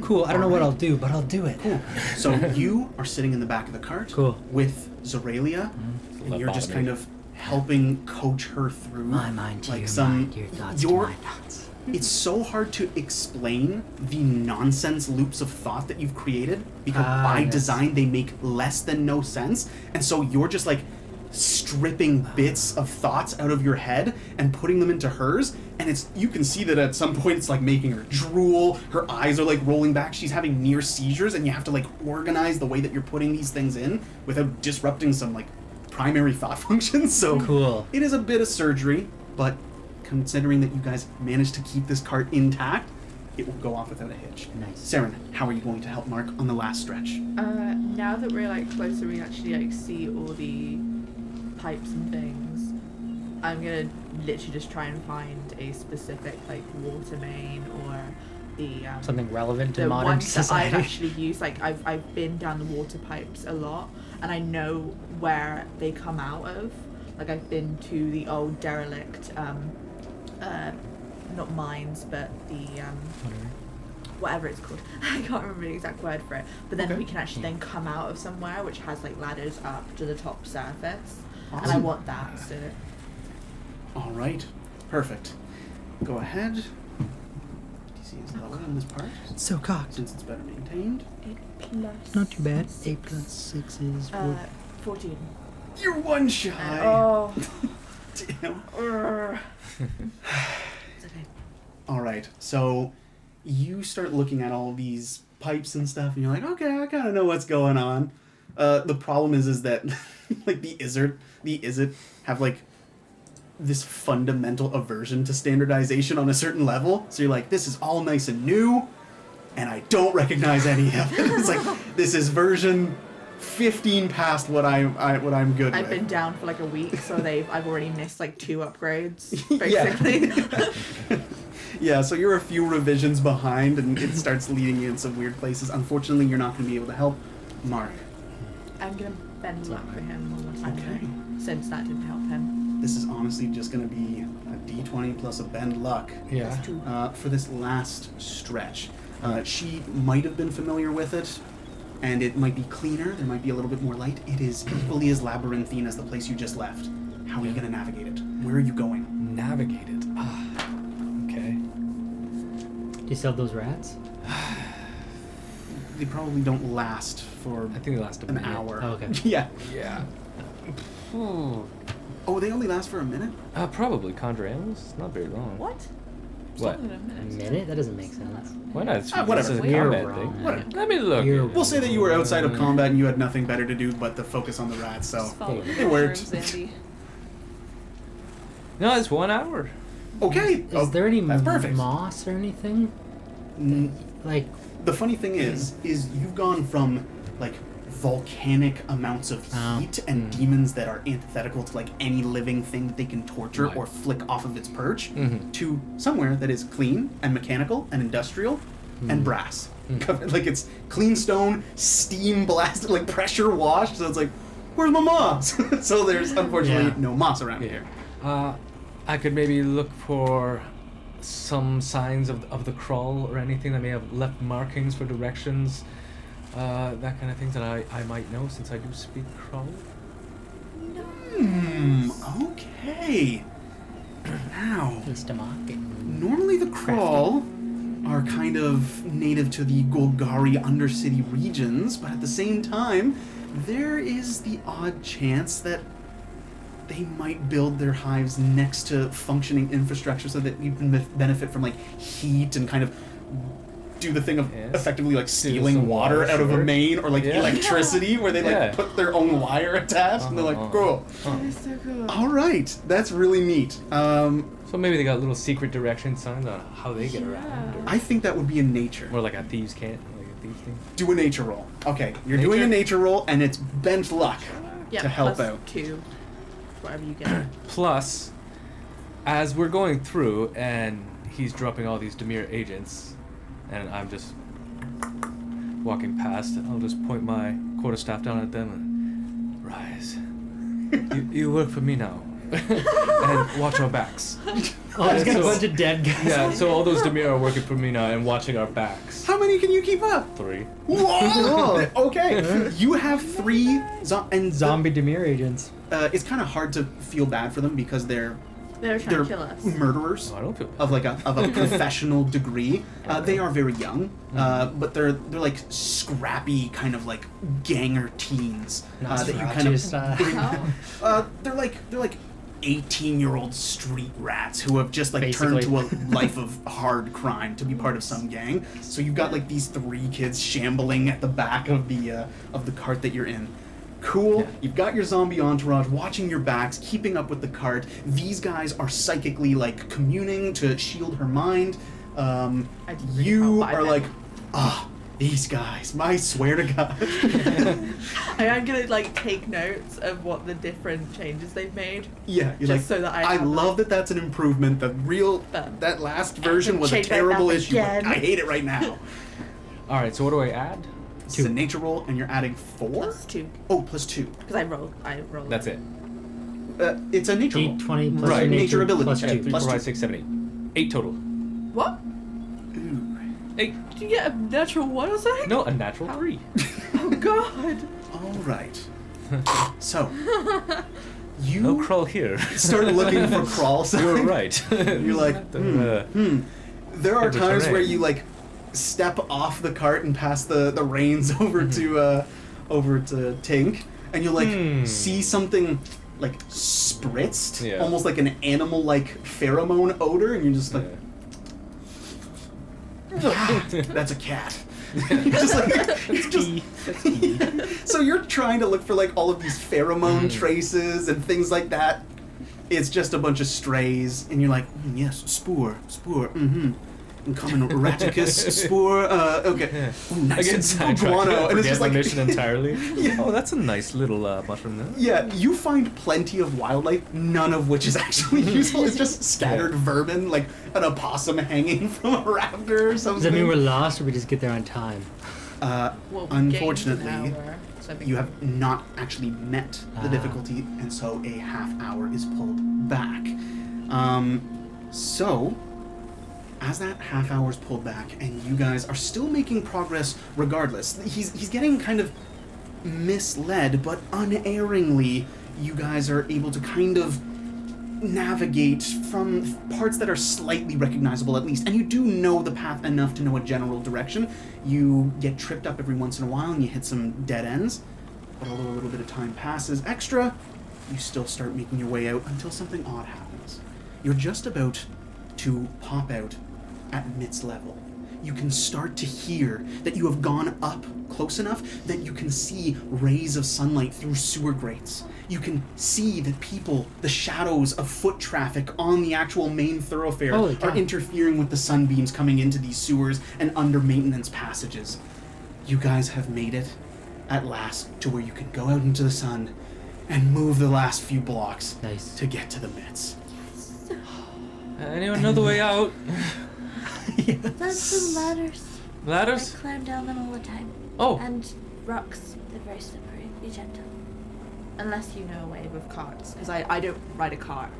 Cool. I don't know what Alright. I'll do, but I'll do it. Cool. So you are sitting in the back of the cart Cool. with Zoralia, and you're just kind of helping coach her through My mind to like your some mind, your thoughts to your my thoughts. it's so hard to explain the nonsense loops of thought that you've created because by yes. design they make less than no sense, and so you're just like stripping bits of thoughts out of your head and putting them into hers, and it's you can see that at some point it's like making her drool, her eyes are like rolling back, she's having near seizures, and you have to like organize the way that you're putting these things in without disrupting some like primary thought functions. So Cool. it is a bit of surgery, but considering that you guys managed to keep this cart intact, it will go off without a hitch. Nice. Saren, how are you going to help Mark on the last stretch? Now that we're like closer, we actually like see all the pipes and things. I'm gonna literally just try and find a specific like water main or the Something relevant to the modern ones that I've society. actually used. Like I've been down the water pipes a lot, and I know where they come out of. Like I've been to the old derelict, not mines, but the whatever it's called. I can't remember the exact word for it. But then Okay. we can actually then come out of somewhere which has like ladders up to the top surface, and I Awesome. want that. So All right, perfect. Go ahead. DC is lower on this part So cocked. since it's better maintained. 8 plus. Not too bad. 8 plus 6 is 14. You're one shy. Oh. Damn. Urgh. It's okay. All right, so you start looking at all these pipes and stuff, and you're like, okay, I kind of know what's going on. The problem is that like the Izzet have like this fundamental aversion to standardization on a certain level. So you're like, this is all nice and new, and I don't recognize any of it. It's like this is version 15 past what I'm good I've with. been down for like a week, so I've already missed like 2 upgrades, Yeah. basically. Yeah, so you're a few revisions behind, and it starts leading you in some weird places. Unfortunately, you're not going to be able to help Mark. I'm gonna bend luck for him one more time, Okay. since that didn't help him. This is honestly just going to be a d20 plus a bend luck Yeah. for this last stretch. She might have been familiar with it, and it might be cleaner. There might be a little bit more light. It is equally as labyrinthine as the place you just left. How are you going to navigate it? Where are you going? Navigate it. Okay. Do you still have those rats? They probably don't last for I think they last a an minute. hour. Oh, okay. Yeah. Yeah. Oh, they only last for a minute? Probably conjure animals. Not very long. What? What? A minute? That doesn't make sense. Why not? It's, whatever. It's a You're combat wrong. thing. Whatever. Let me look. You're We'll say that you were outside of combat and you had nothing better to do but to focus on the rats, so Just follow it the worked. patterns, Andy. No, it's 1 hour. okay. Is there any that's perfect. moss or anything? N- Like, The funny thing is you've gone from like volcanic amounts of Oh. heat and demons that are antithetical to like any living thing that they can torture Right. or flick off of its perch Mhm. to somewhere that is clean and mechanical and industrial and brass. Like it's clean stone, steam blasted, like pressure washed. So it's like, where's my moss? So there's unfortunately Yeah. no moss around here. I could maybe look for some signs of the crawl or anything that may have left markings for directions. That kind of things that I might know since I do speak crawl. Okay. Now, Mr. Market. normally the crawl are kind of native to the Golgari Undercity regions, but at the same time, there is the odd chance that they might build their hives next to functioning infrastructure so that you can benefit from like heat and kind of do the thing of Yes. effectively like stealing some water water, out of a sure. main or like Yeah. electricity where they like Yeah. put their own wire attached and they're like, cool. It's so cool. All right, that's really neat. So maybe they got little secret direction signs on how they get around. Or, I think that would be in nature. or like a thieves can't, like a thieves thing. Do a nature roll. Okay, you're doing a nature roll, and it's bent luck Yeah, to help plus out. 2. Whatever you get. Plus, as we're going through and he's dropping all these Demir agents, and I'm just walking past, I'll just point my quarterstaff down at them and rise. You work for me now. And watch our backs. Oh, there's got a So- bunch of dead guys. Yeah, so all those Demir are working for me now and watching our backs. How many can you keep up? 3. Whoa! Okay, you have 3 Zombie Demir agents. It's kind of hard to feel bad for them because they're They're trying to kill us. murderers Oh, I don't feel of like a professional degree. They are very young, but they're like scrappy kind of like ganger teens that you kind of Nosferatu style. bring. They're like 18-year-old street rats who have just like turned to Basically. a life of hard crime to be part of some gang. So you've got like these 3 kids shambling at the back of the cart that you're in. Cool. Yeah. You've got your zombie entourage watching your backs, keeping up with the cart. These guys are psychically like communing to shield her mind. I didn't really You help, I are bet. like, these guys. I swear to God. I am gonna like take notes of what the different changes they've made. Yeah, you're Just like, so that I have love that that's an improvement. The real that last version was a change that terrible up issue. But again. I hate it right now. All right, so what do I add? It's a nature roll, and you're adding 4. Plus 2. Oh, plus 2. Because I rolled. That's it. It's a nature roll. D20 plus Right, your nature ability plus check. 2. 3, Plus 4, 5, two. 6, 7, 8. 8 total. What? 8. Did you get a natural 1 or something? No, a natural 3. Oh god. All right. So you No crawl here. start looking for crawl signs. You're right. You're like, There are Every times terrain. where you like step off the cart and pass the reins over to Tink, and you'll like see something like spritzed, Yeah. almost like an animal like pheromone odor, and you're just like, that's a cat. You're just like, you're just, so you're trying to look for like all of these pheromone traces and things like that. It's just a bunch of strays, and you're like, yes, spoor, Common Raticus spore. Okay. Yeah. Ooh, nice. Again, It's sidetracked. guano, and it's Forget just my like mission entirely. Yeah. Oh, that's a nice little mushroom there. Yeah, you find plenty of wildlife, none of which is actually useful. It's just scattered vermin, like an opossum hanging from a rafter or something. Does that mean we're lost, or we just get there on time? Well, we Unfortunately, gained an hour, so I think you have not actually met the difficulty, and so a half hour is pulled back. So, as that half hour is pulled back, and you guys are still making progress regardless, he's getting kind of misled, but unerringly, you guys are able to kind of navigate from parts that are slightly recognizable at least, and you do know the path enough to know a general direction. You get tripped up every once in a while and you hit some dead ends, but although a little bit of time passes extra, you still start making your way out until something odd happens. You're just about to pop out at Mitt's level. You can start to hear that you have gone up close enough that you can see rays of sunlight through sewer grates. You can see that people, the shadows of foot traffic on the actual main thoroughfare Holy cow. are interfering with the sunbeams coming into these sewers and under maintenance passages. You guys have made it at last to where you can go out into the sun and move the last few blocks Nice. to get to the Mitts. Anyone know the way out? There's some ladders. Ladders? I climb down them all the time. Oh. And rocks. They're very slippery. Be gentle. unless you know a way with carts, because I don't ride a cart.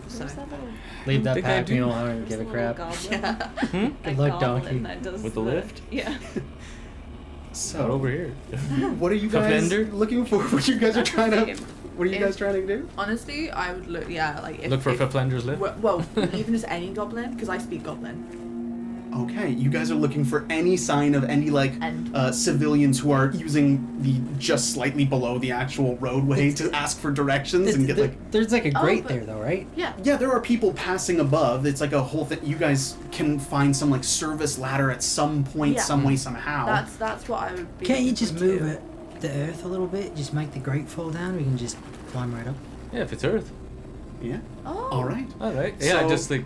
So. Where's that little, Leave that Think I pack do. mule. I don't there's give a little crap. goblin, Hmm? a Good luck, goblin donkey. that does With the lift? Yeah. Not So, over here. what are you guys Fender? looking for? What you guys are trying to? What are you guys trying to do? Honestly, I would look. Yeah, like if, Look for if, Fiflender's lift? Well, even just any goblin, because I speak goblin. Okay, you guys are looking for any sign of any And- civilians who are using the just slightly below the actual roadway to ask for directions and get like. There's like a Oh, grate but- there though, right? Yeah. Yeah, there are people passing above. It's like a whole thing. You guys can find some like service ladder at some point, Yeah. some way, somehow. That's what I would be. Can't you looking just for move too. it, the earth a little bit? Just make the grate fall down. We can just climb right up. Yeah, if it's Earth. Yeah. Oh. All right. Alright. Yeah, So- just like.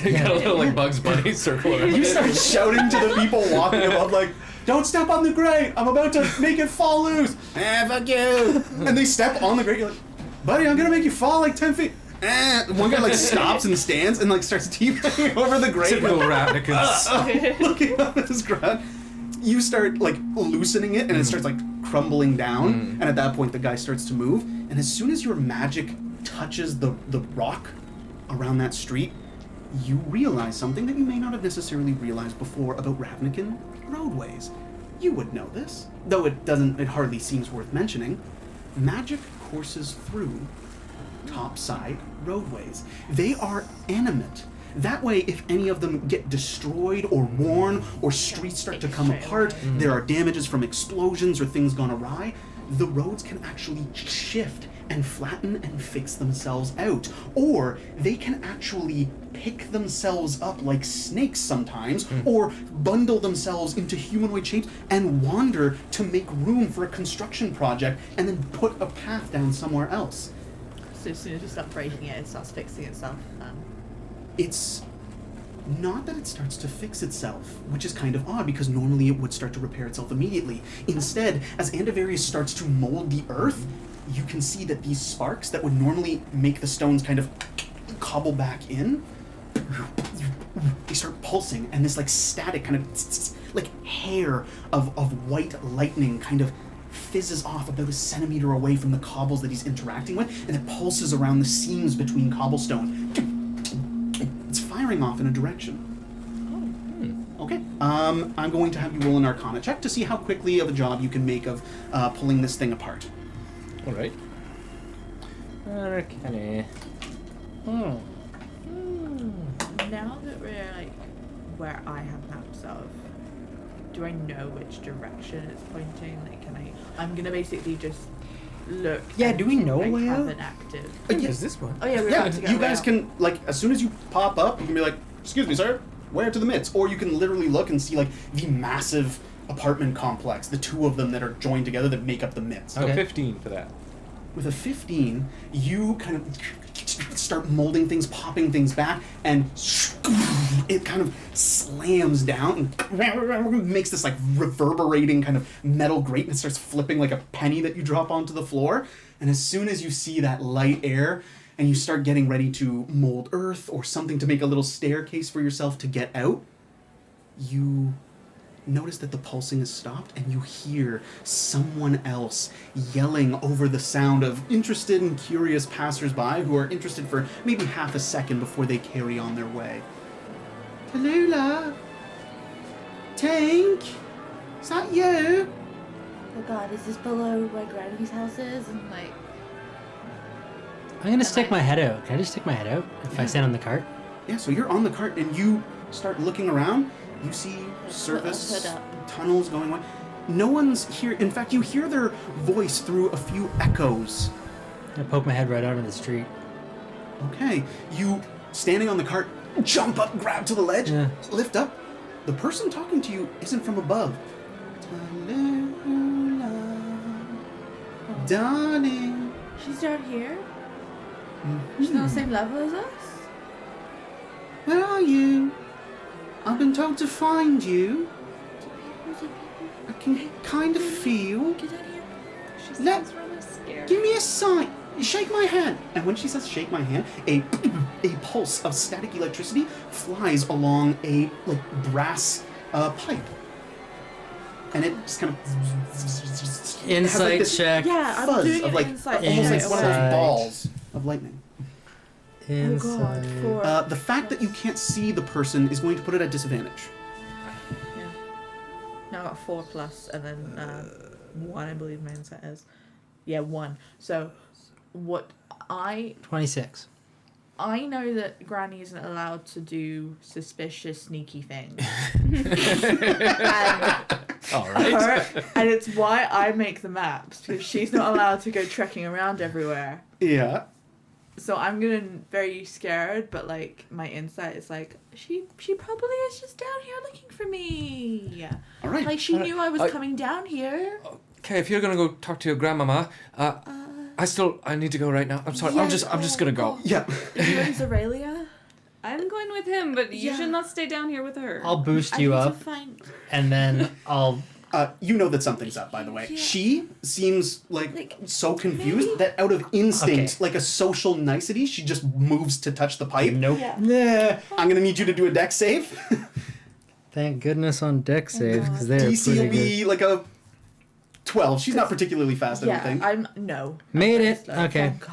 Got a little like Bugs Bunny circle around You it. start shouting to the people walking above, like, "Don't step on the grate! I'm about to make it fall loose! Fuck you!" And they step on the grate. You're like, "Buddy, I'm gonna make you fall like 10 feet." One guy like stops and stands and like starts teabagging over the grate. Typical Ravnicans. Looking up at his ground. You start like loosening it and it starts like crumbling down. And at that point, the guy starts to move. And as soon as your magic touches the rock around that street, you realize something that you may not have necessarily realized before about Ravnican roadways. You would know this, though it hardly seems worth mentioning. Magic courses through topside roadways. They are animate. That way, if any of them get destroyed or worn, or streets start to come apart, there are damages from explosions or things gone awry, the roads can actually shift and flatten and fix themselves out. Or they can actually pick themselves up like snakes sometimes, or bundle themselves into humanoid shapes and wander to make room for a construction project and then put a path down somewhere else. So as soon as you start breaking it, it starts fixing itself. It's not that it starts to fix itself, which is kind of odd because normally it would start to repair itself immediately. Instead, as Andavarius starts to mold the earth, you can see that these sparks that would normally make the stones kind of cobble back in, they start pulsing, and this like static kind of like hair of white lightning kind of fizzes off about a centimeter away from the cobbles that he's interacting with, and it pulses around the seams between cobblestones. It's firing off in a direction. Okay. I'm going to have you roll an Arcana check to see how quickly of a job you can make of pulling this thing apart. Alright. Arcana. Now that we're like where I have maps of, do I know which direction it's pointing? Like, can I? I'm gonna basically just look. Yeah, and, do we know a like, way have out? an active. Is this one? Oh yeah, we're Yeah, about to get you a way guys out. can, like, as soon as you pop up, you can be like, "Excuse me, sir, where to the midst?" Or you can literally look and see, like, the massive apartment complex, the two of them that are joined together that make up the midst. So Okay. 15 for that. With a 15, you kind of start molding things, popping things back, and it kind of slams down and makes this like reverberating kind of metal grate, and it starts flipping like a penny that you drop onto the floor. And as soon as you see that light air and you start getting ready to mold earth or something to make a little staircase for yourself to get out, you notice that the pulsing has stopped, and you hear someone else yelling over the sound of interested and curious passersby who are interested for maybe half a second before they carry on their way. Tallulah? Tank? Is that you? Oh god, is this below where Granny's house is? And like... I'm gonna stick my head out. Can I just stick my head out if I stand on the cart? Yeah, so you're on the cart and you start looking around. You see service tunnels going on. No one's here. In fact, you hear their voice through a few echoes. I poke my head right out of the street. Okay. You, standing on the cart, jump up, grab to the ledge, lift up. The person talking to you isn't from above. Tallulah, darling. She's down here? Mm-hmm. She's not the same level as us? Where are you? I've been told to find you. I can kind of feel. Get out here. She sounds really scared. Give me a sign. Shake my hand. And when she says shake my hand, a pulse of static electricity flies along a brass pipe. And it just kind of Insight this check. Yeah, I'm fuzz doing of an insight almost like check. one of those balls of lightning. Oh god, Insight. 4. The fact that you can't see the person is going to put it at disadvantage. Yeah. Now I got 4 plus, and then 1, I believe my insight is. Yeah, 1. So, what 26. I know that Granny isn't allowed to do suspicious, sneaky things. All right. And it's why I make the maps, because she's not allowed to go trekking around everywhere. Yeah. So I'm gonna very scared, but like my insight is like she probably is just down here looking for me. All right. Like she knew I was coming down here. Okay, if you're gonna go talk to your grandmama, I need to go right now. I'm sorry. I'm just gonna go. Yeah. You and Zoralia? I'm going with him, but you should not stay down here with her. I'll boost I you need to up, find... and then I'll. You know that something's up, by the way. Yeah. She seems like so confused that out of instinct, like a social nicety, she just moves to touch the pipe. Nope. Yeah. I'm gonna need you to do a dex save. Thank goodness on deck saves because they're DC pretty will good. be like a 12. She's not particularly fast, I don't think. I'm no. Made I'm it. very slow. Okay. Oh,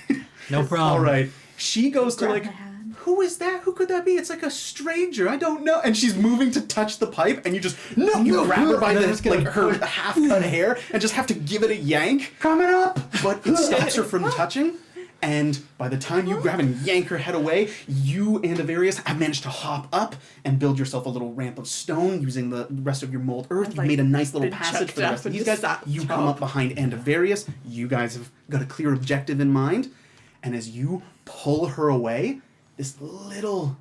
God. No problem. All right. She goes to Grab like, my hand. who is that? Who could that be? It's like a stranger. I don't know. And she's moving to touch the pipe, and you just you grab her by her half-cut hair and just have to give it a yank. Coming up, but it stops her from touching. And by the time you grab and yank her head away, you and Avarius have managed to hop up and build yourself a little ramp of stone using the rest of your mold earth. You've made a nice little been passage for the chucked rest up of and these just guys. sat You on come top. up behind Andavarius. You guys have got a clear objective in mind. And as you pull her away, this little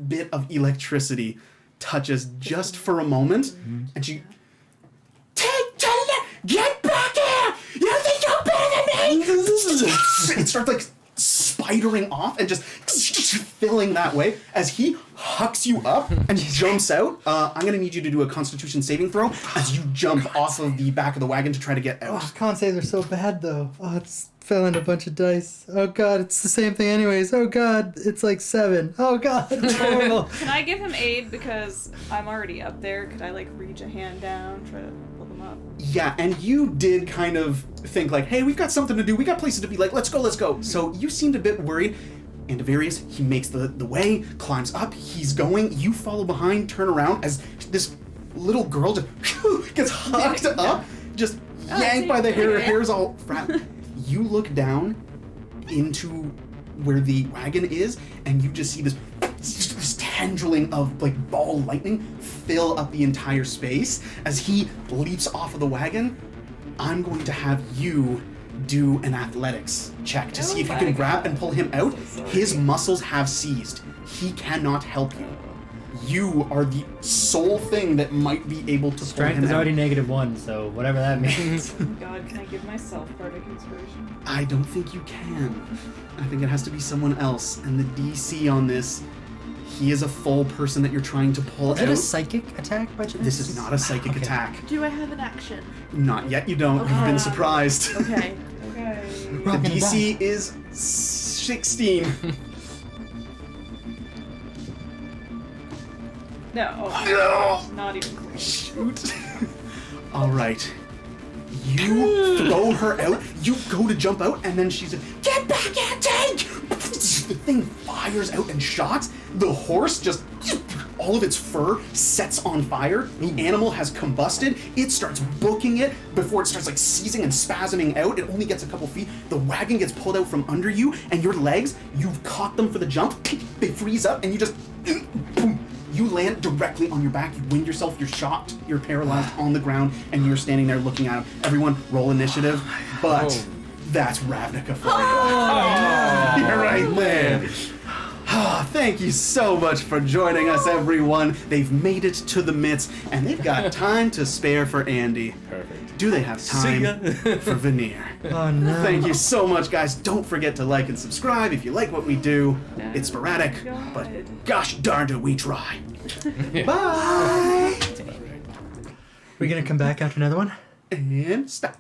bit of electricity touches just for a moment. And she... Get back here! You think you're better than me? It starts like spidering off and just filling that way as he hucks you up and jumps out. I'm going to need you to do a Constitution saving throw as you jump off of the back of the wagon to try to get out. Oh, con saves are so bad though. Oh, it's fell in a bunch of dice. Oh god, it's the same thing anyways. Oh god, it's like 7. Oh god, it's horrible. Can I give him aid because I'm already up there? Could I like reach a hand down, try to pull them up? Yeah, and you did kind of think like, hey, we've got something to do. We got places to be. Like, let's go. So you seemed a bit worried. And Avarius, he makes the way, climbs up. He's going. You follow behind, turn around as this little girl just gets hucked up, just yanked by the hair. Her hair's all frat. You look down into where the wagon is, and you just see this tendriling of like ball lightning fill up the entire space. As he leaps off of the wagon, I'm going to have you do an athletics check to see if you can grab and pull him out. His muscles have seized. He cannot help you. You are the sole thing that might be able to pull Strength him is out. already -1, so whatever that means. God, can I give myself bardic inspiration? I don't think you can. I think it has to be someone else. And the DC on this, He is a full person that you're trying to pull Is it a out. psychic attack by chance? This is not a psychic Okay. attack. Do I have an action? Not yet, you don't. You've been surprised. Okay. Okay. The Rockin' DC is 16. No. No! Not even close. Shoot. All right. You throw her out. You go to jump out, and then she's like, "Get back and take!" The thing fires out and shots. The horse just, all of its fur sets on fire. The animal has combusted. It starts booking it before it starts like seizing and spasming out. It only gets a couple feet. The wagon gets pulled out from under you, and your legs, you've caught them for the jump. They freeze up, and you just, boom. You land directly on your back, you wind yourself, you're shocked, you're paralyzed on the ground, and you're standing there looking at him. Everyone, roll initiative, but that's Ravnica for you. You're right, man. Thank you so much for joining us, everyone. They've made it to the midst, and they've got time to spare for Andy. Perfect. Do they have See ya. time for Veneer? Oh no. Thank you so much, guys. Don't forget to like and subscribe if you like what we do. It's sporadic, but gosh darn do we try. Bye! We gonna come back after another one? And stop.